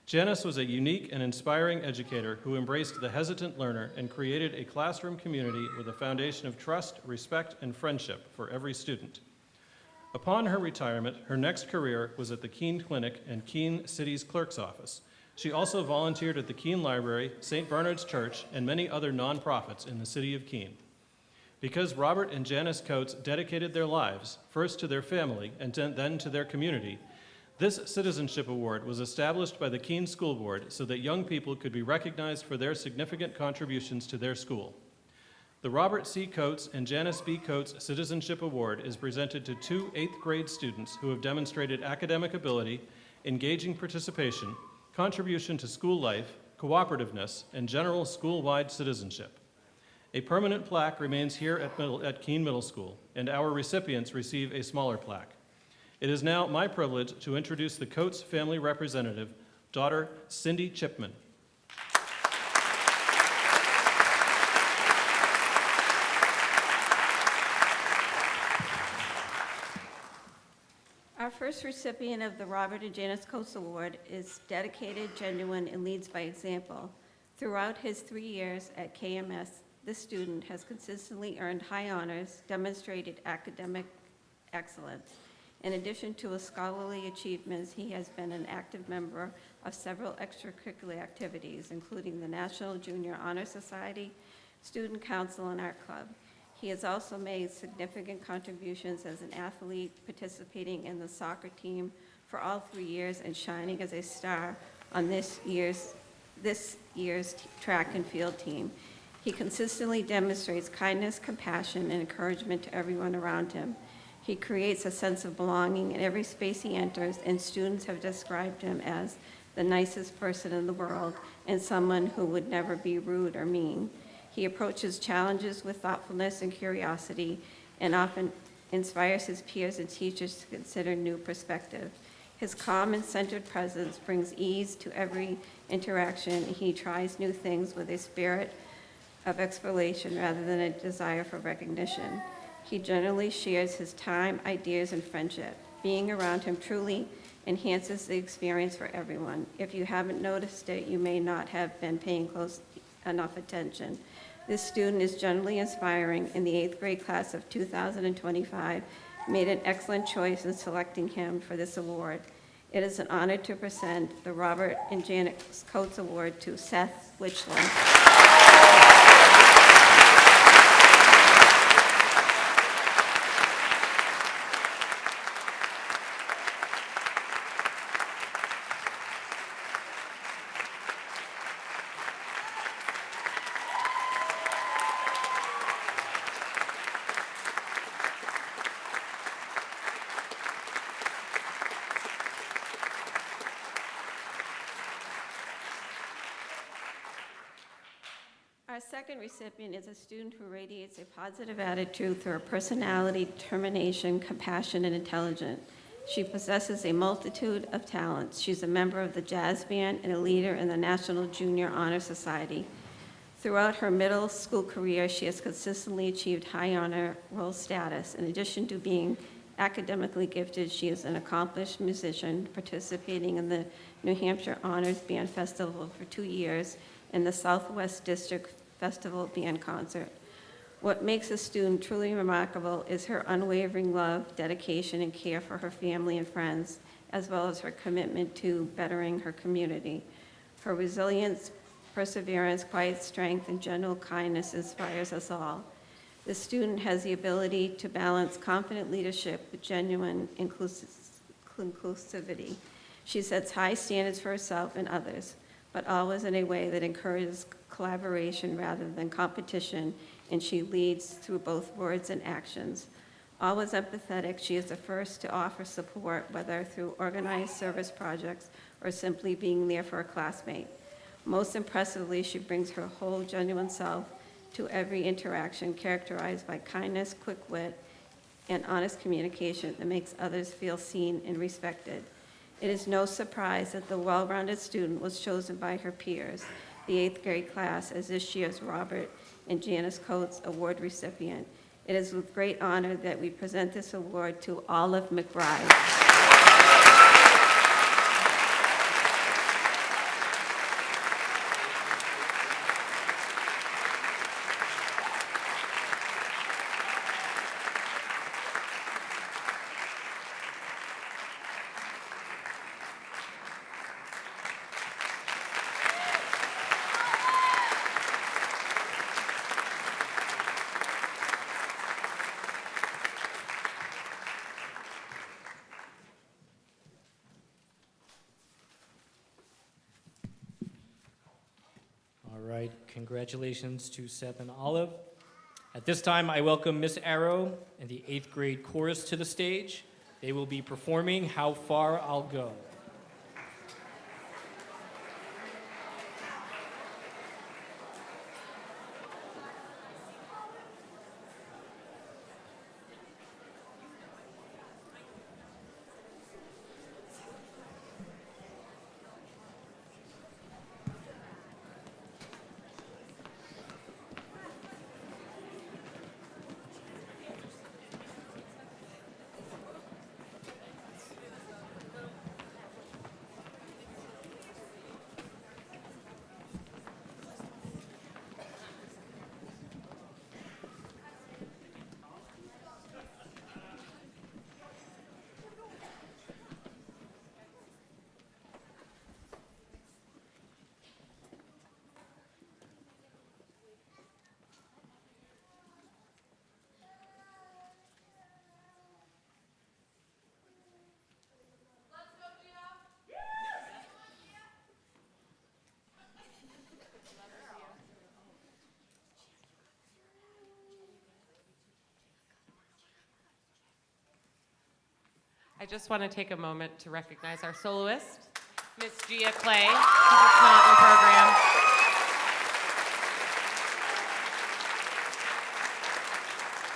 Janice was a unique and inspiring educator who embraced the hesitant learner and created a classroom community with a foundation of trust, respect, and friendship for every student. Upon her retirement, her next career was at the Keene Clinic and Keene City's Clerk's Office. She also volunteered at the Keene Library, St. Bernard's Church, and many other nonprofits in the city of Keene. Because Robert and Janice Coates dedicated their lives, first to their family and then to their community, this Citizenship Award was established by the Keene School Board so that young people could be recognized for their significant contributions to their school. The Robert C. Coates and Janice B. Coates Citizenship Award is presented to 2 8th grade students who have demonstrated academic ability, engaging participation, contribution to school life, cooperativeness, and general school-wide citizenship. A permanent plaque remains here at Keene Middle School, and our recipients receive a smaller plaque. It is now my privilege to introduce the Coates family representative, daughter Cindy Chipman. Our first recipient of the Robert and Janice Coates Award is dedicated, genuine, and leads by example. Throughout his 3 years at KMS, this student has consistently earned high honors, demonstrated academic excellence. In addition to his scholarly achievements, he has been an active member of several extracurricular activities, including the National Junior Honor Society, Student Council, and Art Club. He has also made significant contributions as an athlete, participating in the soccer team for all 3 years and shining as a star on this year's track and field team. He consistently demonstrates kindness, compassion, and encouragement to everyone around him. He creates a sense of belonging in every space he enters, and students have described him as the nicest person in the world and someone who would never be rude or mean. He approaches challenges with thoughtfulness and curiosity, and often inspires his peers and teachers to consider new perspectives. His calm and centered presence brings ease to every interaction. He tries new things with a spirit of exploration rather than a desire for recognition. He generally shares his time, ideas, and friendship. Being around him truly enhances the experience for everyone. If you haven't noticed it, you may not have been paying close enough attention. This student is generally inspiring, and the 8th grade class of 2025 made an excellent choice in selecting him for this award. It is an honor to present the Robert and Janice Coates Award to Seth Wichland. Our second recipient is a student who radiates a positive attitude through her personality, determination, compassion, and intelligence. She possesses a multitude of talents. She's a member of the jazz band and a leader in the National Junior Honor Society. Throughout her middle school career, she has consistently achieved high honor roll status. In addition to being academically gifted, she is an accomplished musician, participating in the New Hampshire Honors Band Festival for 2 years and the Southwest District Festival Band Concert. What makes this student truly remarkable is her unwavering love, dedication, and care for her family and friends, as well as her commitment to bettering her community. Her resilience, perseverance, quiet strength, and general kindness inspires us all. The student has the ability to balance confident leadership with genuine inclusivity. She sets high standards for herself and others, but always in a way that encourages collaboration rather than competition, and she leads through both words and actions. Always empathetic, she is the first to offer support, whether through organized service projects or simply being there for a classmate. Most impressively, she brings her whole genuine self to every interaction, characterized by kindness, quick wit, and honest communication that makes others feel seen and respected. It is no surprise that the well-rounded student was chosen by her peers, the 8th grade class, as this year's Robert and Janice Coates Award recipient. It is with great honor that we present this award to Olive McBride. right, congratulations to Seth and Olive. At this time, I welcome Miss Arrow and the 8th grade chorus to the stage. They will be performing How Far I'll Go. I just want to take a moment to recognize our soloist, Miss Gia Clay, who's not in the program.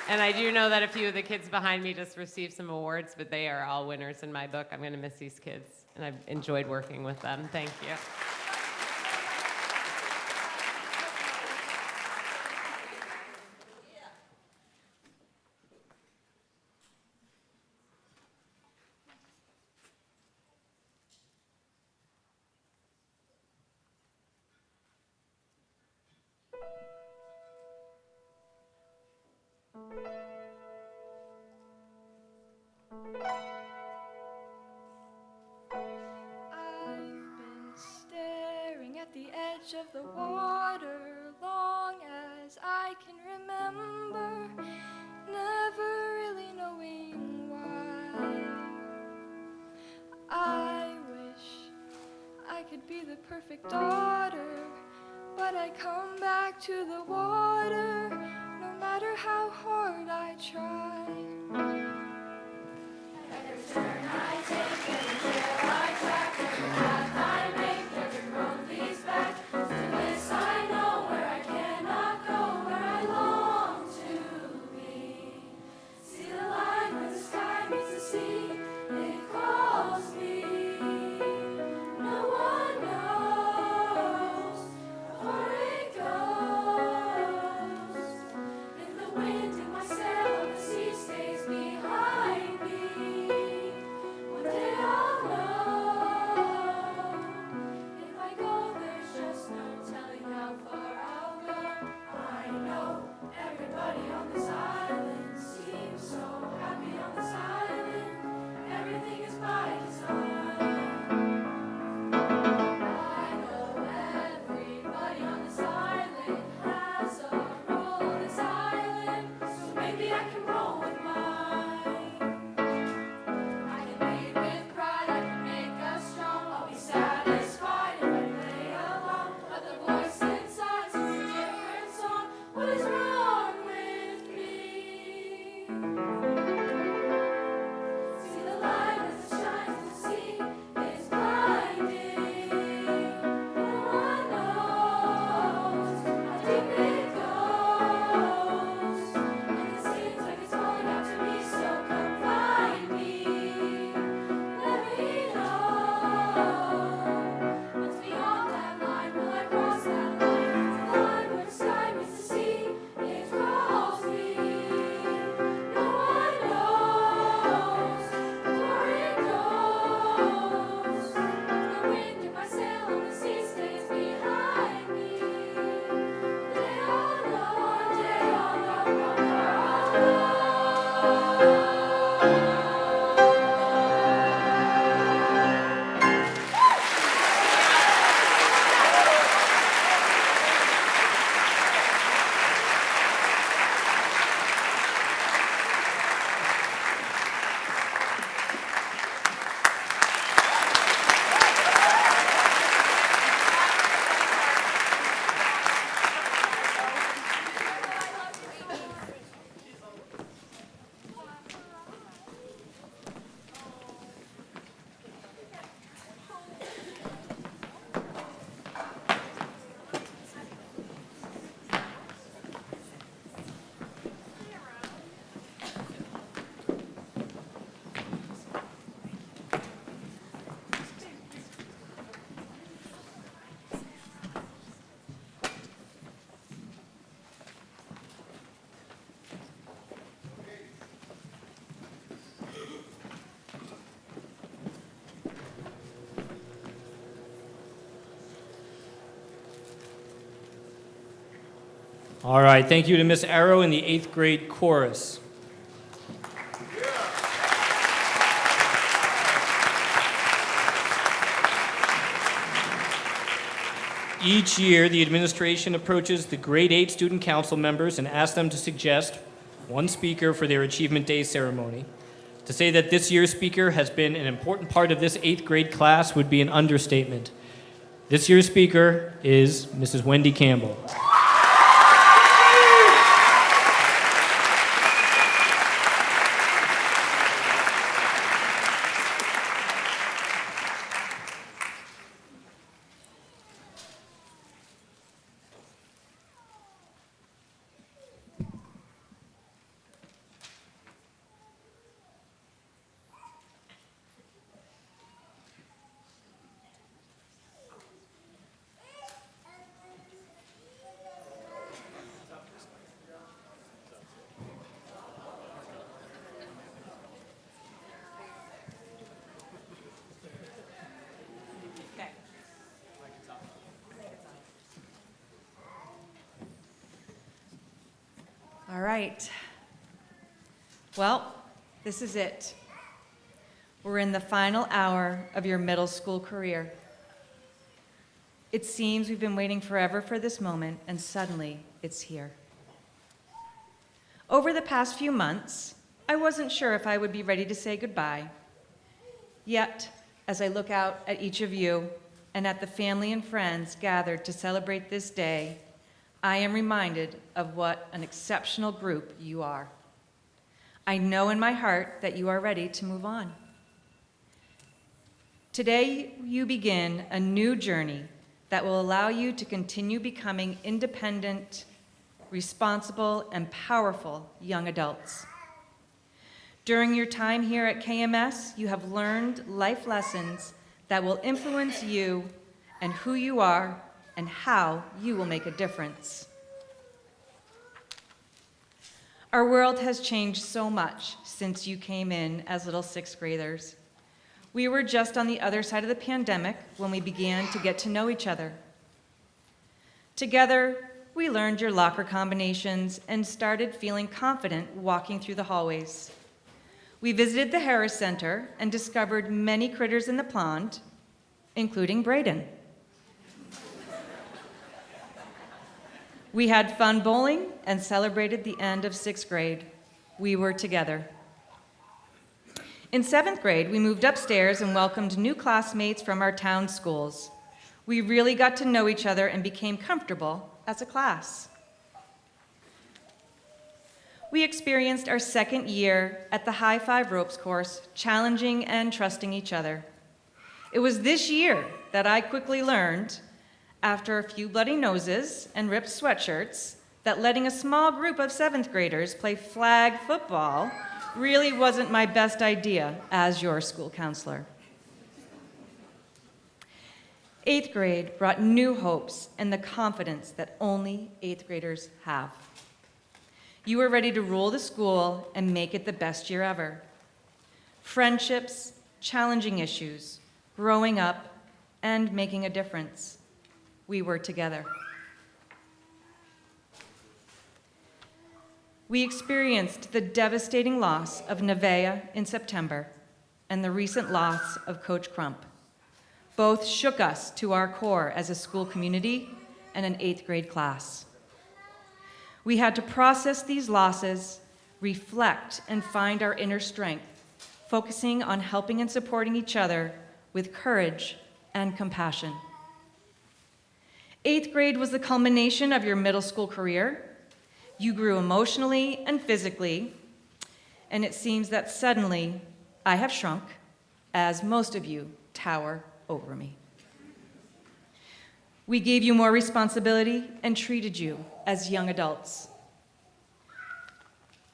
And I do know that a few of the kids behind me just received some awards, but they are all winners in my book. I'm going to miss these kids, and I've enjoyed working with them. Thank you. I've been staring at the edge of the water long as I can remember, never really knowing why. I wish I could be the perfect daughter, but I come back to the water no matter how hard I try. One day All right, thank you to Miss Arrow and the 8th grade chorus. Each year, the administration approaches the grade 8 student council members and asks them to suggest one speaker for their Achievement Day ceremony. To say that this year's speaker has been an important part of this 8th grade class would be an understatement. This year's speaker is Mrs. Wendy Campbell. All right. Well, this is it. We're in the final hour of your middle school career. It seems we've been waiting forever for this moment, and suddenly it's here. Over the past few months, I wasn't sure if I would be ready to say goodbye. Yet, as I look out at each of you and at the family and friends gathered to celebrate this day, I am reminded of what an exceptional group you are. I know in my heart that you are ready to move on. Today, you begin a new journey that will allow you to continue becoming independent, responsible, and powerful young adults. During your time here at KMS, you have learned life lessons that will influence you and who you are and how you will make a difference. Our world has changed so much since you came in as little sixth graders. We were just on the other side of the pandemic when we began to get to know each other. Together, we learned your locker combinations and started feeling confident walking through the hallways. We visited the Harris Center and discovered many critters in the pond, including Braden. We had fun bowling and celebrated the end of 6th grade. We were together. In 7th grade, we moved upstairs and welcomed new classmates from our town schools. We really got to know each other and became comfortable as a class. We experienced our 2nd year at the High Five Ropes course, challenging and trusting each other. It was this year that I quickly learned, after a few bloody noses and ripped sweatshirts, that letting a small group of 7th graders play flag football really wasn't my best idea as your school counselor. 8th grade brought new hopes and the confidence that only 8th graders have. You were ready to rule the school and make it the best year ever. Friendships, challenging issues, growing up, and making a difference. We were together. We experienced the devastating loss of Nevaeh in September and the recent loss of Coach Crump. Both shook us to our core as a school community and an 8th grade class. We had to process these losses, reflect, and find our inner strength, focusing on helping and supporting each other with courage and compassion. 8th grade was the culmination of your middle school career. You grew emotionally and physically, and it seems that suddenly I have shrunk, as most of you tower over me. We gave you more responsibility and treated you as young adults.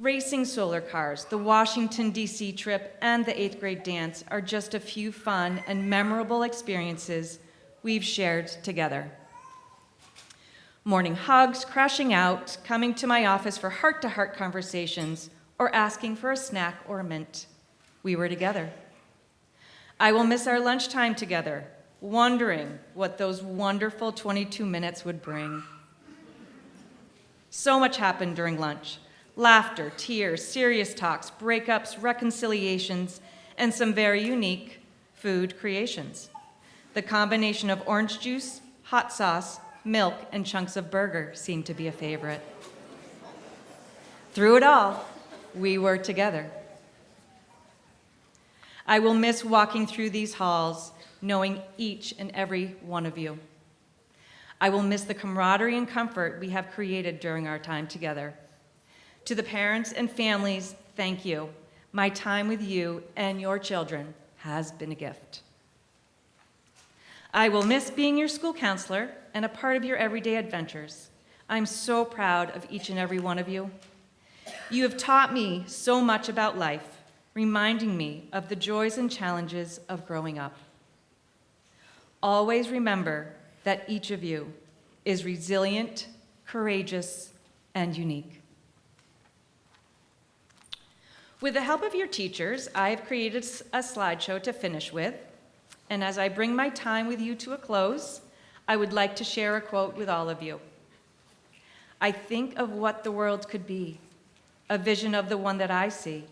Racing solar cars, the Washington, D.C. trip, and the 8th grade dance are just a few fun and memorable experiences we've shared together. Morning hugs, crashing out, coming to my office for heart-to-heart conversations, or asking for a snack or a mint. We were together. I will miss our lunchtime together, wondering what those wonderful 22 minutes would bring. So much happened during lunch. Laughter, tears, serious talks, breakups, reconciliations, and some very unique food creations. The combination of orange juice, hot sauce, milk, and chunks of burger seemed to be a favorite. Through it all, we were together. I will miss walking through these halls, knowing each and every one of you. I will miss the camaraderie and comfort we have created during our time together. To the parents and families, thank you. My time with you and your children has been a gift. I will miss being your school counselor and a part of your everyday adventures. I'm so proud of each and every one of you. You have taught me so much about life, reminding me of the joys and challenges of growing up. Always remember that each of you is resilient, courageous, and unique. With the help of your teachers, I have created a slideshow to finish with, and as I bring my time with you to a close, I would like to share a quote with all of you. I think of what the world could be, a vision of the one that I see.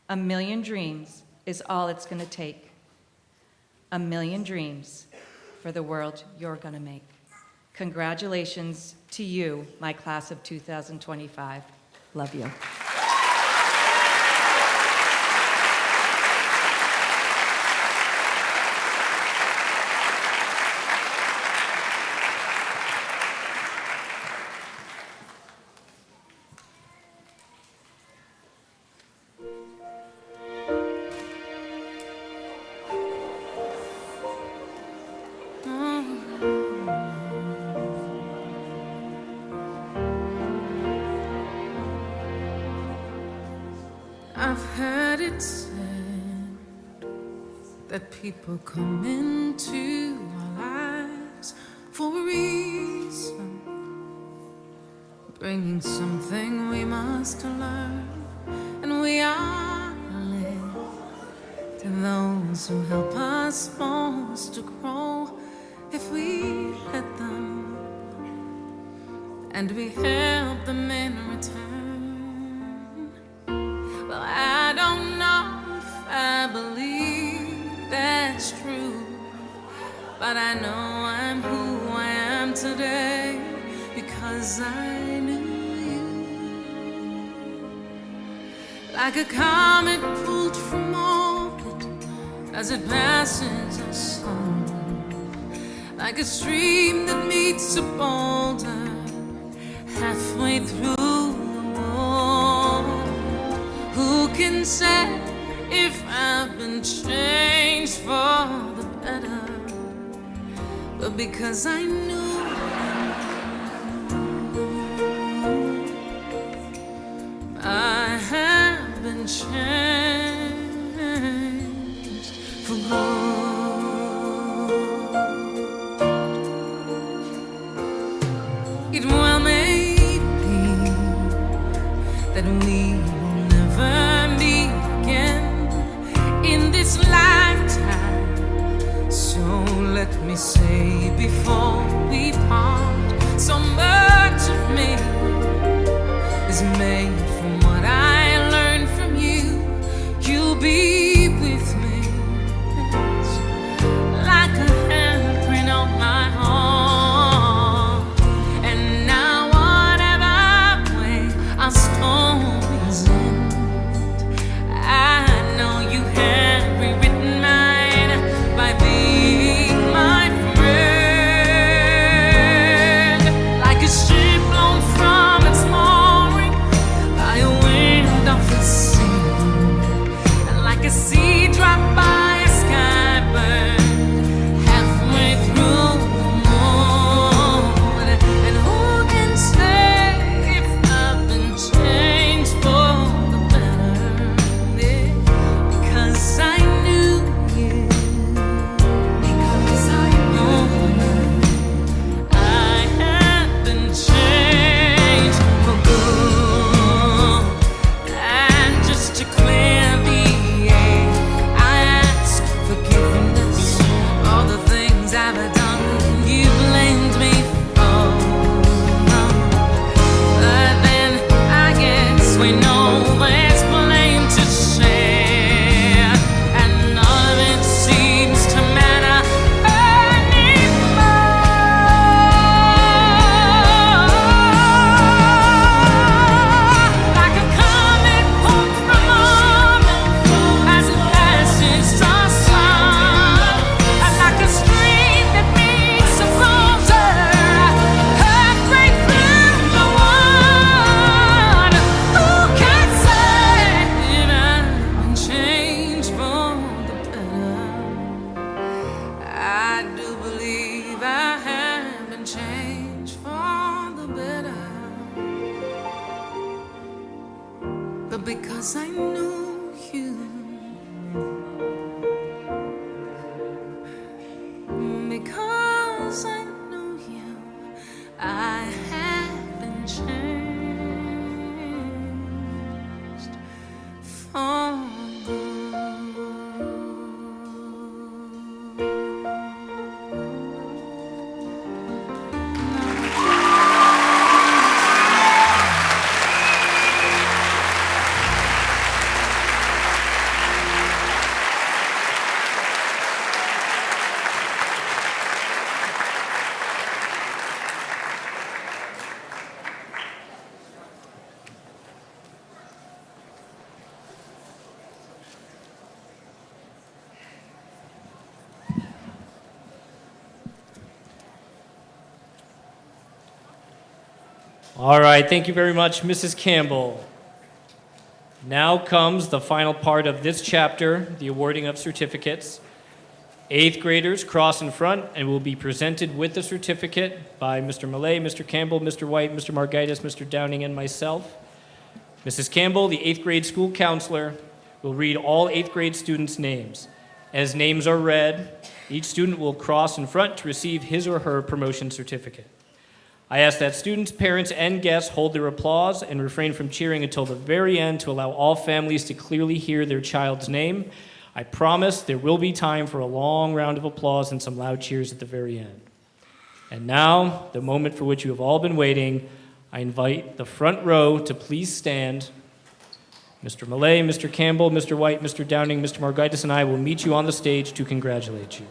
1,000,000 dreams is all it's going to take. 1,000,000 dreams for the world you're going to make. Congratulations to you, my class of 2025. Love you. I've heard it said that people come into our lives for a reason, bringing something we must learn, and we are led to those who help us most to grow if we let them, and we help them in return. Well, I don't know if I believe that's true, but I know I'm who I am today because I knew you. Like a comet pulled from orbit as it passes us on, like a stream that meets a boulder halfway through the wall. Who can say if I've been changed for the better? But because I knew I have been changed for good. It well may be that we will never meet again in this lifetime. So let me say before we part, so much of me is made from what I learned from you. You'll be with me, yes. because I knew you. Because I knew you, I haven't changed for All right, thank you very much, Mrs. Campbell. Now comes the final part of this chapter, the awarding of certificates. Eighth graders cross in front and will be presented with the certificate by Mr. Millay, Mr. Campbell, Mr. White, Mr. Margaitis, Mr. Downing, and myself. Mrs. Campbell, the eighth grade school counselor, will read all eighth grade students' names. As names are read, each student will cross in front to receive his or her promotion certificate. I ask that students, parents, and guests hold their applause and refrain from cheering until the very end to allow all families to clearly hear their child's name. I promise there will be time for a long round of applause and some loud cheers at the very end. And now, the moment for which you have all been waiting, I invite the front row to please stand. Mr. Millay, Mr. Campbell, Mr. White, Mr. Downing, Mr. Margaitis, and I will meet you on the stage to congratulate you.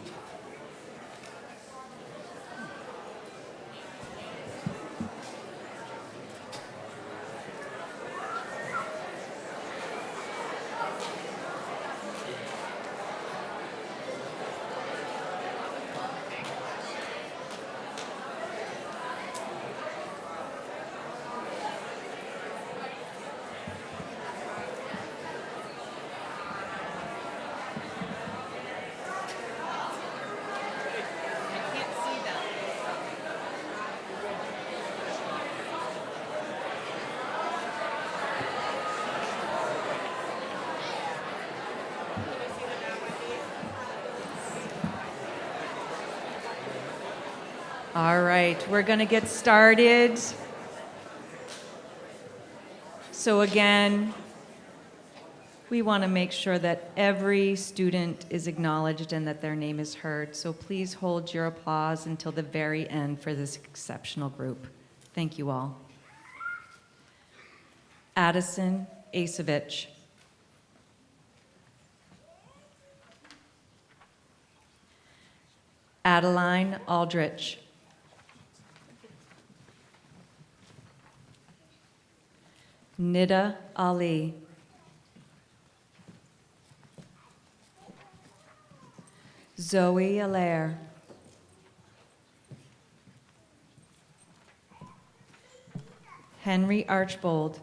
All right, we're going to get started. So again, we want to make sure that every student is acknowledged and that their name is heard. So please hold your applause until the very end for this exceptional group. Thank you all. Addison Asevich. Adeline Aldrich. Nida Ali. Zoe Allaire. Henry Archbold.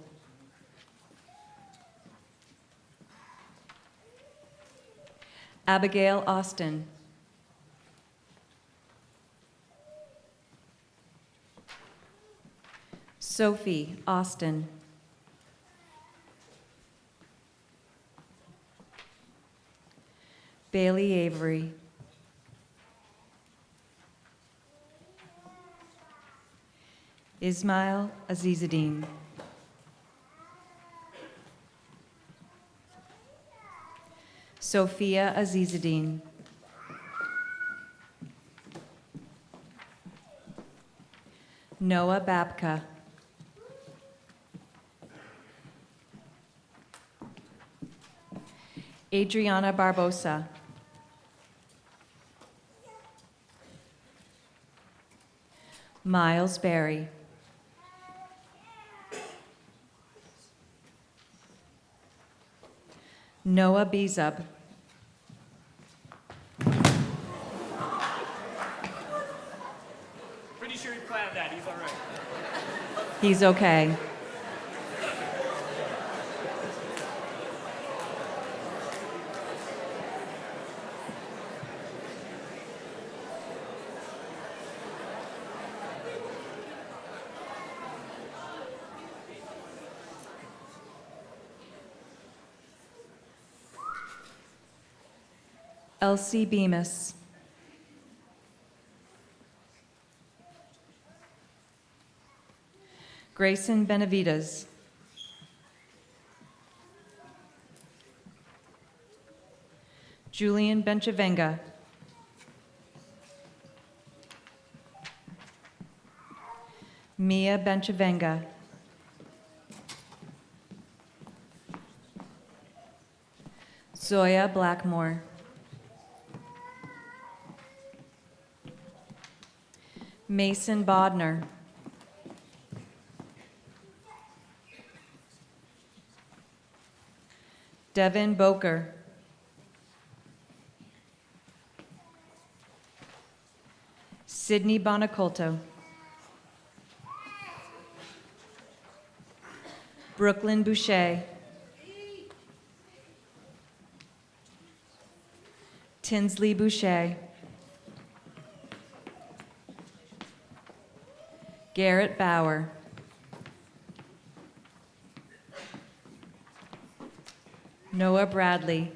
Abigail Austin. Sophie Austin. Bailey Avery. Ismail Azizuddin. Sophia Azizuddin. Noah Babka. Adriana Barbosa. Miles Berry. Noah Bezub. Pretty sure he planned that. He's all right. He's okay. Elsie Bemis. Grayson Benavides. Julian Benchavenga. Mia Benchavenga. Zoya Blackmore. Mason Bodner. Devin Boker. Sydney Bonacolto. Brooklyn Boucher. Tinsley Boucher. Garrett Bauer. Noah Bradley.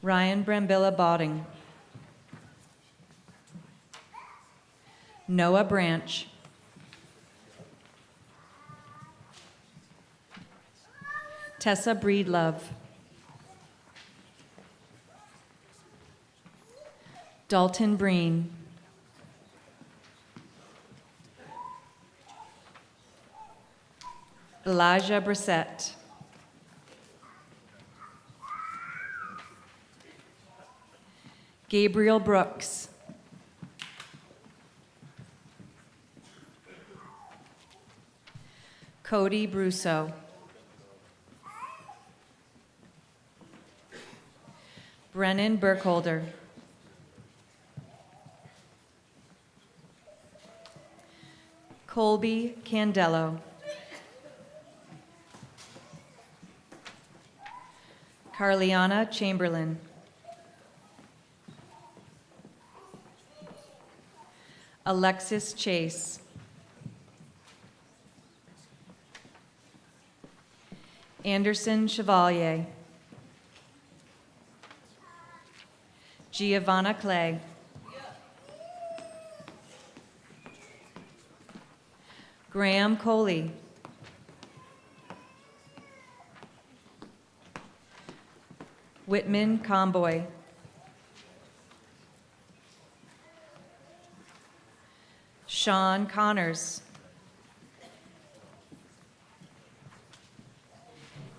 Ryan Brambilla Botting. Noah Branch. Tessa Breedlove. Dalton Breen. Elijah Brissett. Gabriel Brooks. Cody Brusso. Brennan Burkholder. Colby Candello. Carliana Chamberlain. Alexis Chase. Anderson Chevalier. Giovanna Clay. Graham Coley. Whitman Comboy. Sean Connors.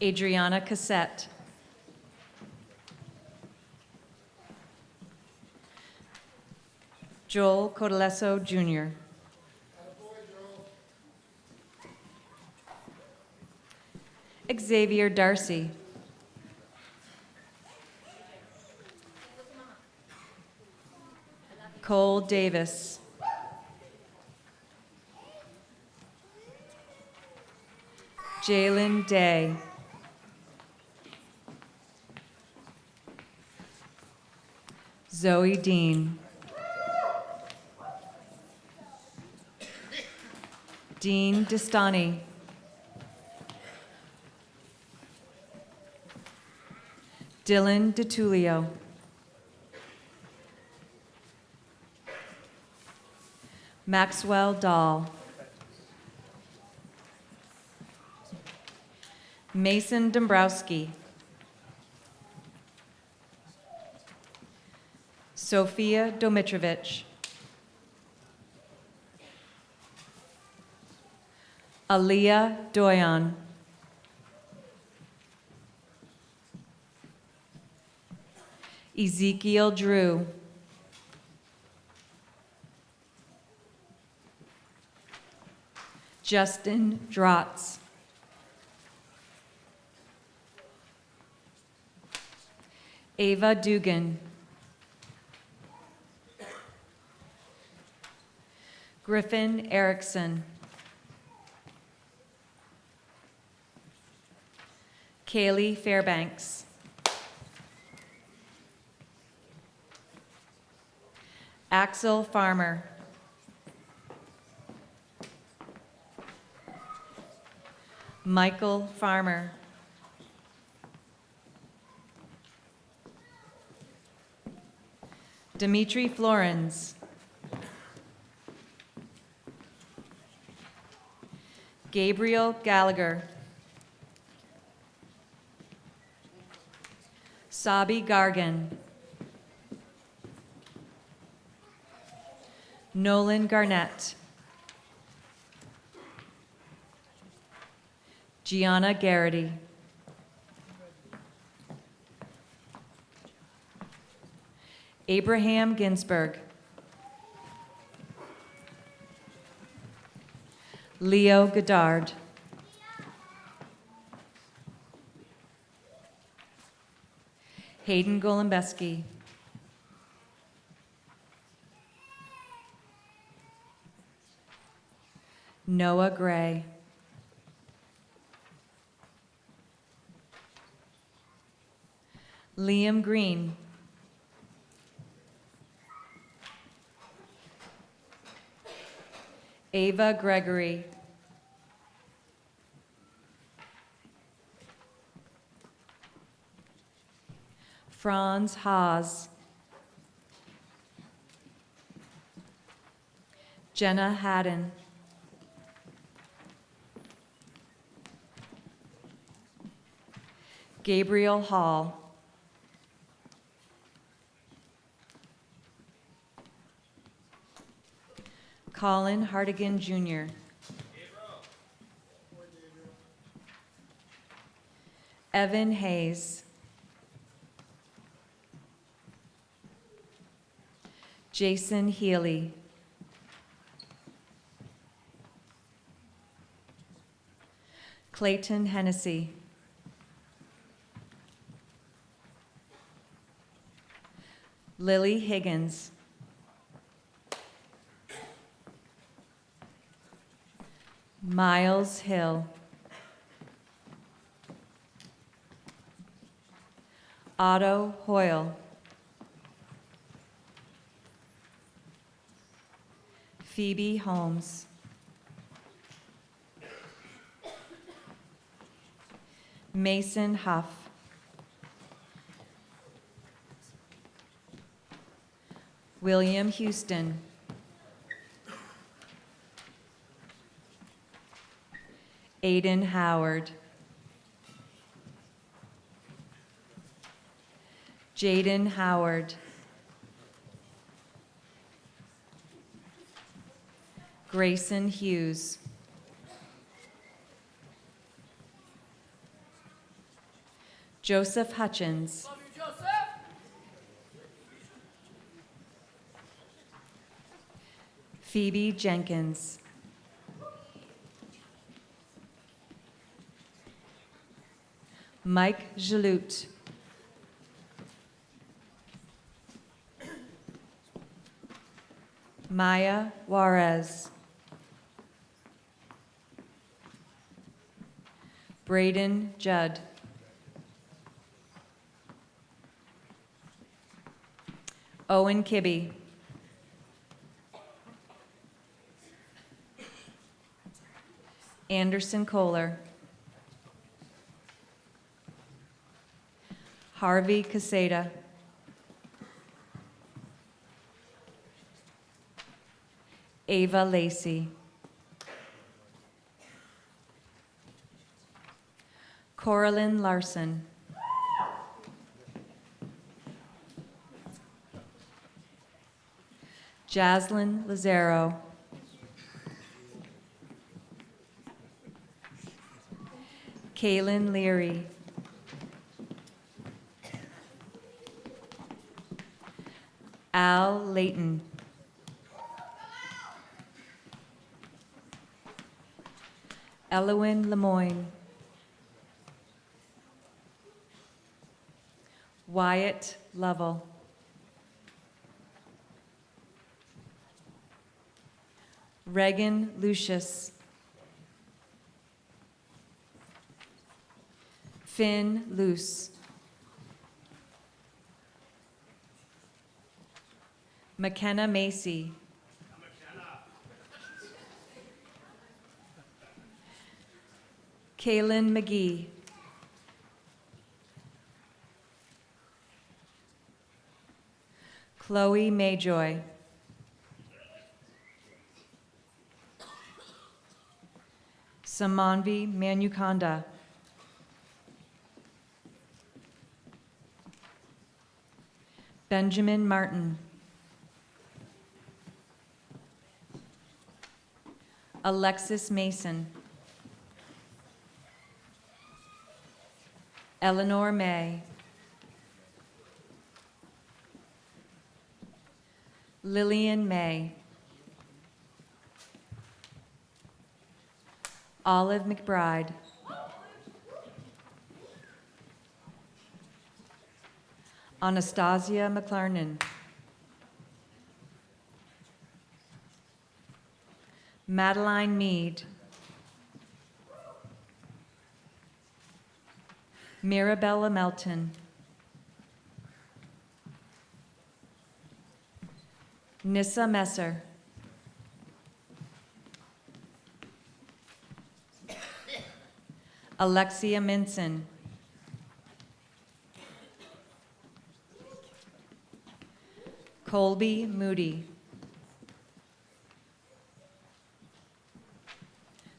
Adriana Cassette. Joel Codalesso Jr. Xavier Darcy. Cole Davis. Jalen Day. Zoe Dean. Dean Destani. Dylan DeTulio. Maxwell Dahl. Mason Dombrowski. Sophia Domitrovich. Aliyah Doyon. Ezekiel Drew. Justin Drotz. Ava Dugan. Griffin Erickson. Kaylee Fairbanks. Axel Farmer. Michael Farmer. Dimitri Florens. Gabriel Gallagher. Sabi Gargan. Nolan Garnett. Gianna Garrity. Abraham Ginsberg. Leo Goddard. Hayden Golembeski. Noah Gray. Liam Green. Ava Gregory. Franz Haas. Jenna Haddon. Gabriel Hall. Colin Hartigan Jr. Evan Hayes. Jason Healy. Clayton Hennessy. Lily Higgins. Miles Hill. Otto Hoyle. Phoebe Holmes. Mason Huff. William Houston. Aiden Howard. Jaden Howard. Grayson Hughes. Joseph Hutchins. Phoebe Jenkins. Mike Jalout. Maya Juarez. Braden Judd. Owen Kibbe. Anderson Kohler. Harvey Caseta. Ava Lacey. Coraline Larson. Jaslyn Lazaro. Kaylin Leary. Al Layton. Elowin Lemoyne. Wyatt Lovell. Regan Lucius. Finn Luce. McKenna Macy. Kaylin McGee. Chloe Mayjoy. Samanvi Manukanda. Benjamin Martin. Alexis Mason. Eleanor May. Lillian May. Olive McBride. Anastasia McClarnon. Madeline Mead. Mirabella Melton. Nissa Messer. Alexia Minson. Colby Moody.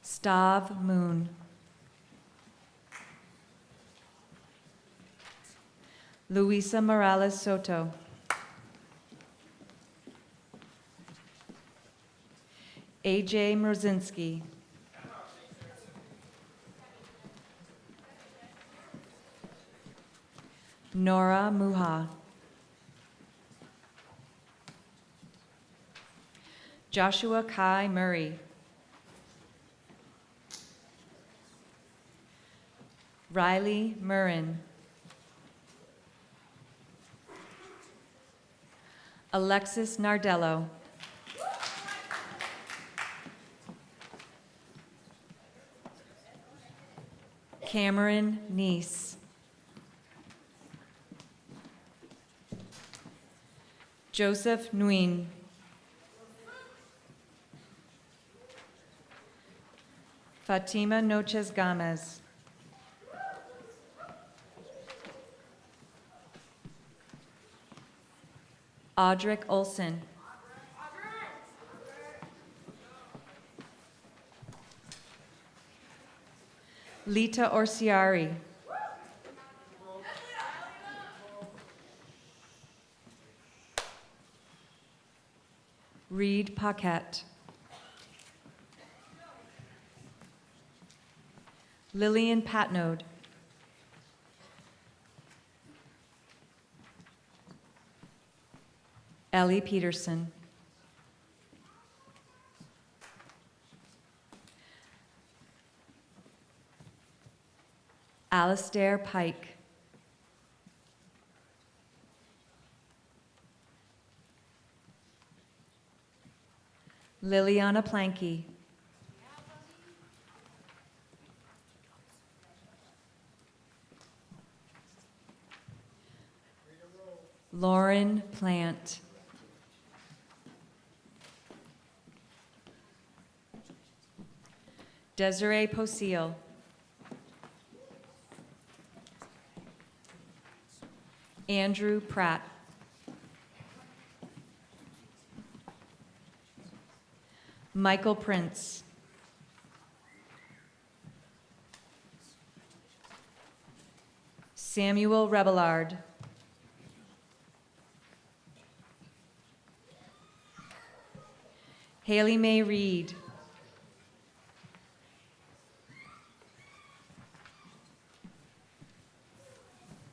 Stav Moon. Luisa Morales Soto. AJ Mrozinski. Nora Muha. Joshua Kai Murray. Riley Murrin. Alexis Nardello. Cameron Neese. Joseph Nguyen. Fatima Noches Gomez. Audric Olson. Lita Orsiari. Reed Paquette. Lillian Patnode. Ellie Peterson. Alistair Pike. Liliana Planky. Lauren Plant. Desiree Poseel. Andrew Pratt. Michael Prince. Samuel Rebellard. Haley Mae Reed.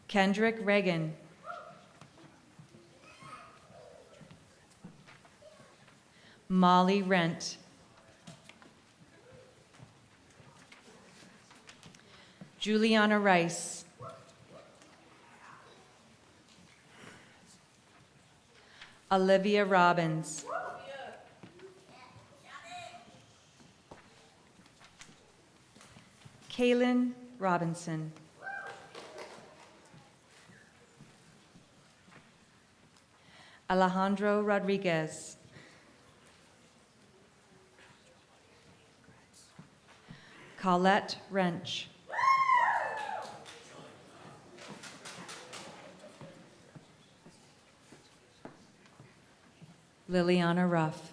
Kendrick Reagan. Molly Rent. Juliana Rice. Olivia Robbins. Kaylin Robinson. Alejandro Rodriguez. Colette Wrench. Liliana Ruff.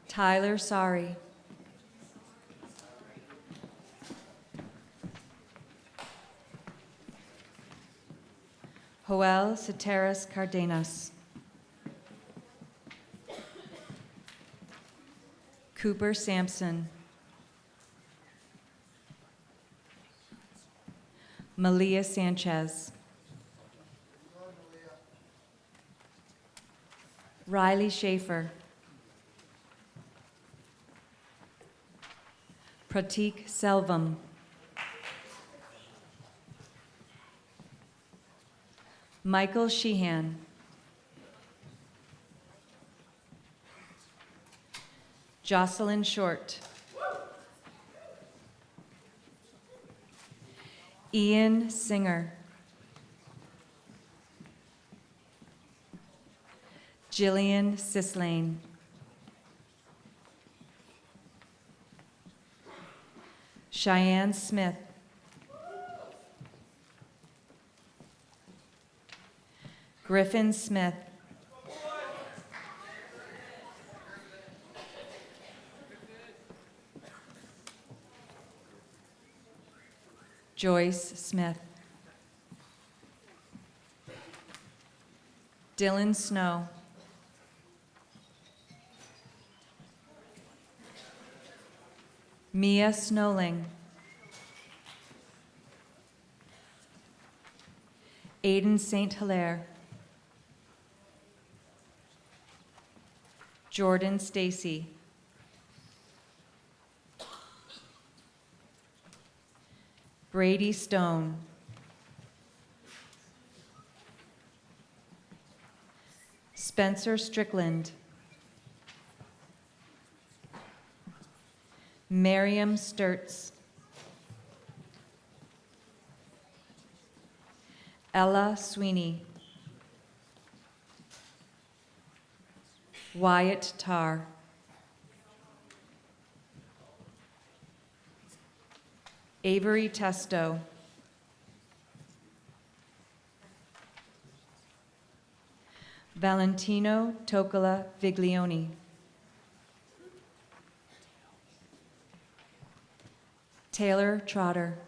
Tyler Sari. Joel Ceteris Cardenas. Cooper Sampson. Malia Sanchez. Riley Schaefer. Pratik Selvam. Michael Sheehan. Jocelyn Short. Ian Singer. Jillian Sislane. Cheyenne Smith. Griffin Smith. Joyce Smith. Dylan Snow. Mia Snowling. Aiden St. Hilaire. Jordan Stacy. Brady Stone. Spencer Strickland. Miriam Sturts. Ella Sweeney. Wyatt Tarr. Avery Testo. Valentino Tocola Viglioni. Taylor Trotter.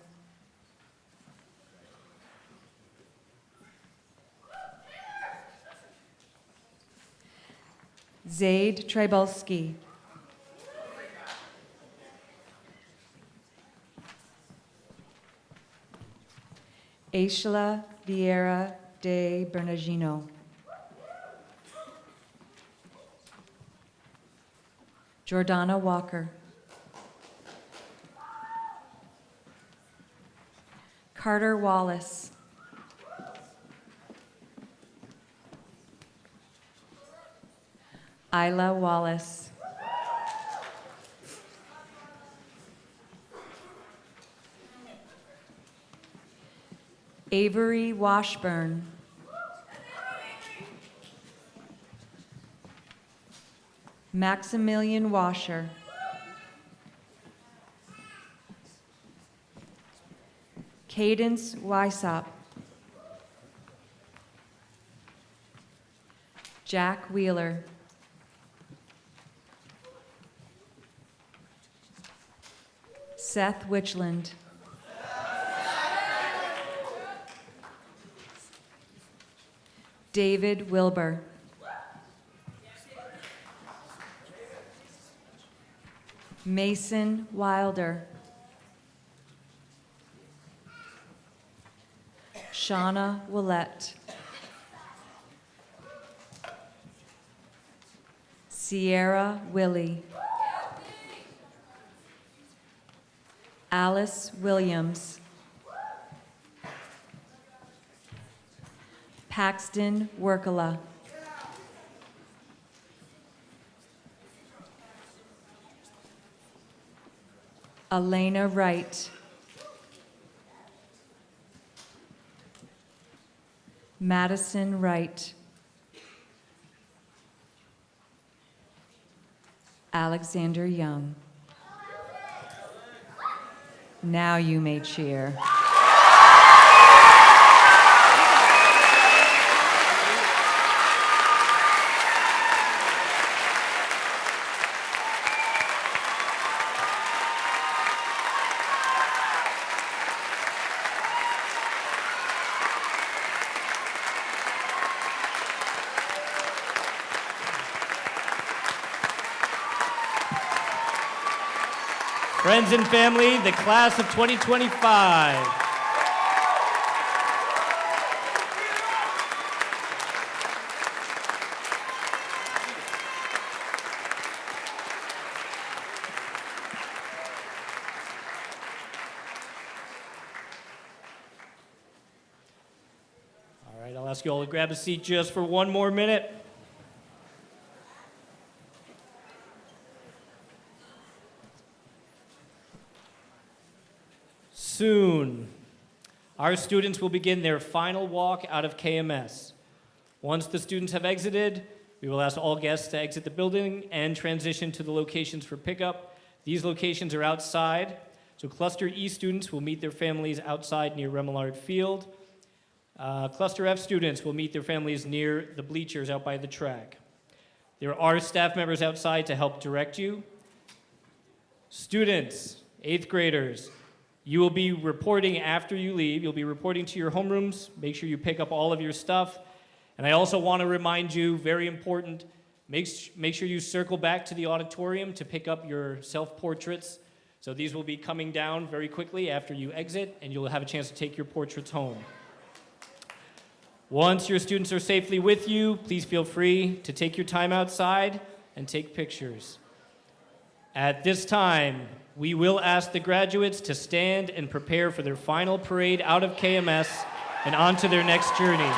Zaid Trybulski. Aishla Vieira de Bernardino. Jordana Walker. Carter Wallace. Isla Wallace. Avery Washburn. Maximilian Washer. Cadence Wysop. Jack Wheeler. Seth Witchland. David Wilbur. Mason Wilder. Shauna Willette. Sierra Willie. Alice Williams. Paxton Workala. Elena Wright. Madison Wright. Alexander Young. Now you may cheer. Friends and family, the class of 2025. All right, I'll ask you all to grab a seat just for one more minute. Soon, our students will begin their final walk out of KMS. Once the students have exited, we will ask all guests to exit the building and transition to the locations for pickup. These locations are outside, so Cluster E students will meet their families outside near Remillard Field. Cluster F students will meet their families near the bleachers out by the track. There are staff members outside to help direct you. Students, 8th graders, you will be reporting after you leave. You'll be reporting to your homerooms. Make sure you pick up all of your stuff. And I also want to remind you, very important, make sure you circle back to the auditorium to pick up your self-portraits. So these will be coming down very quickly after you exit, and you'll have a chance to take your portraits home. Once your students are safely with you, please feel free to take your time outside and take pictures. At this time, we will ask the graduates to stand and prepare for their final parade out of KMS and on to their next journey.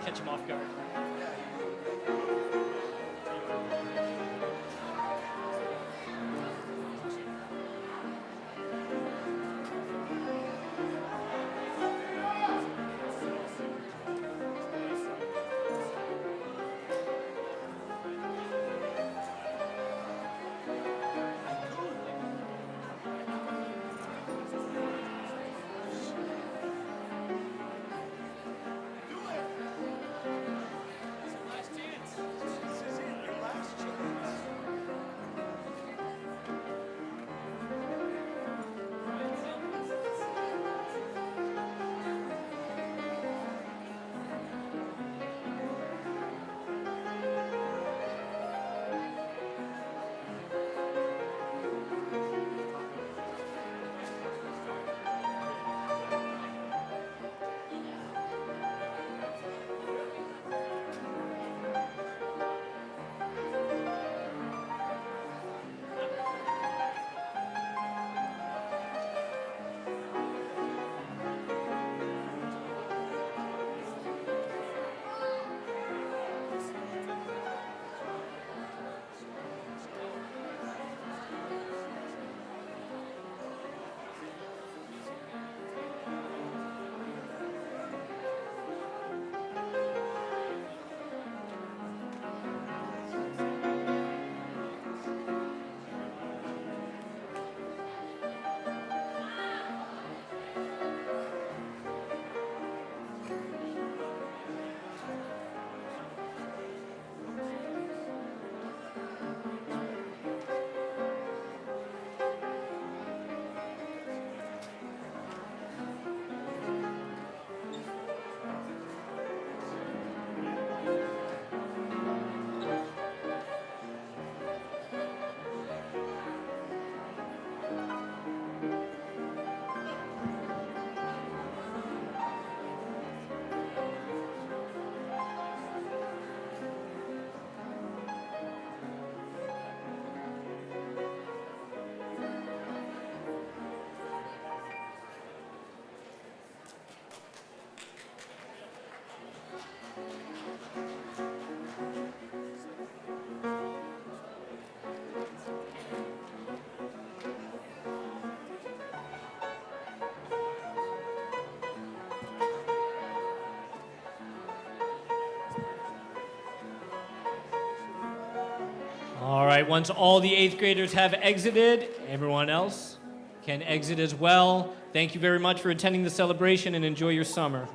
Catch them off guard. All right, once all the 8th graders have exited, everyone else can exit as well. Thank you very much for attending the celebration and enjoy your summer.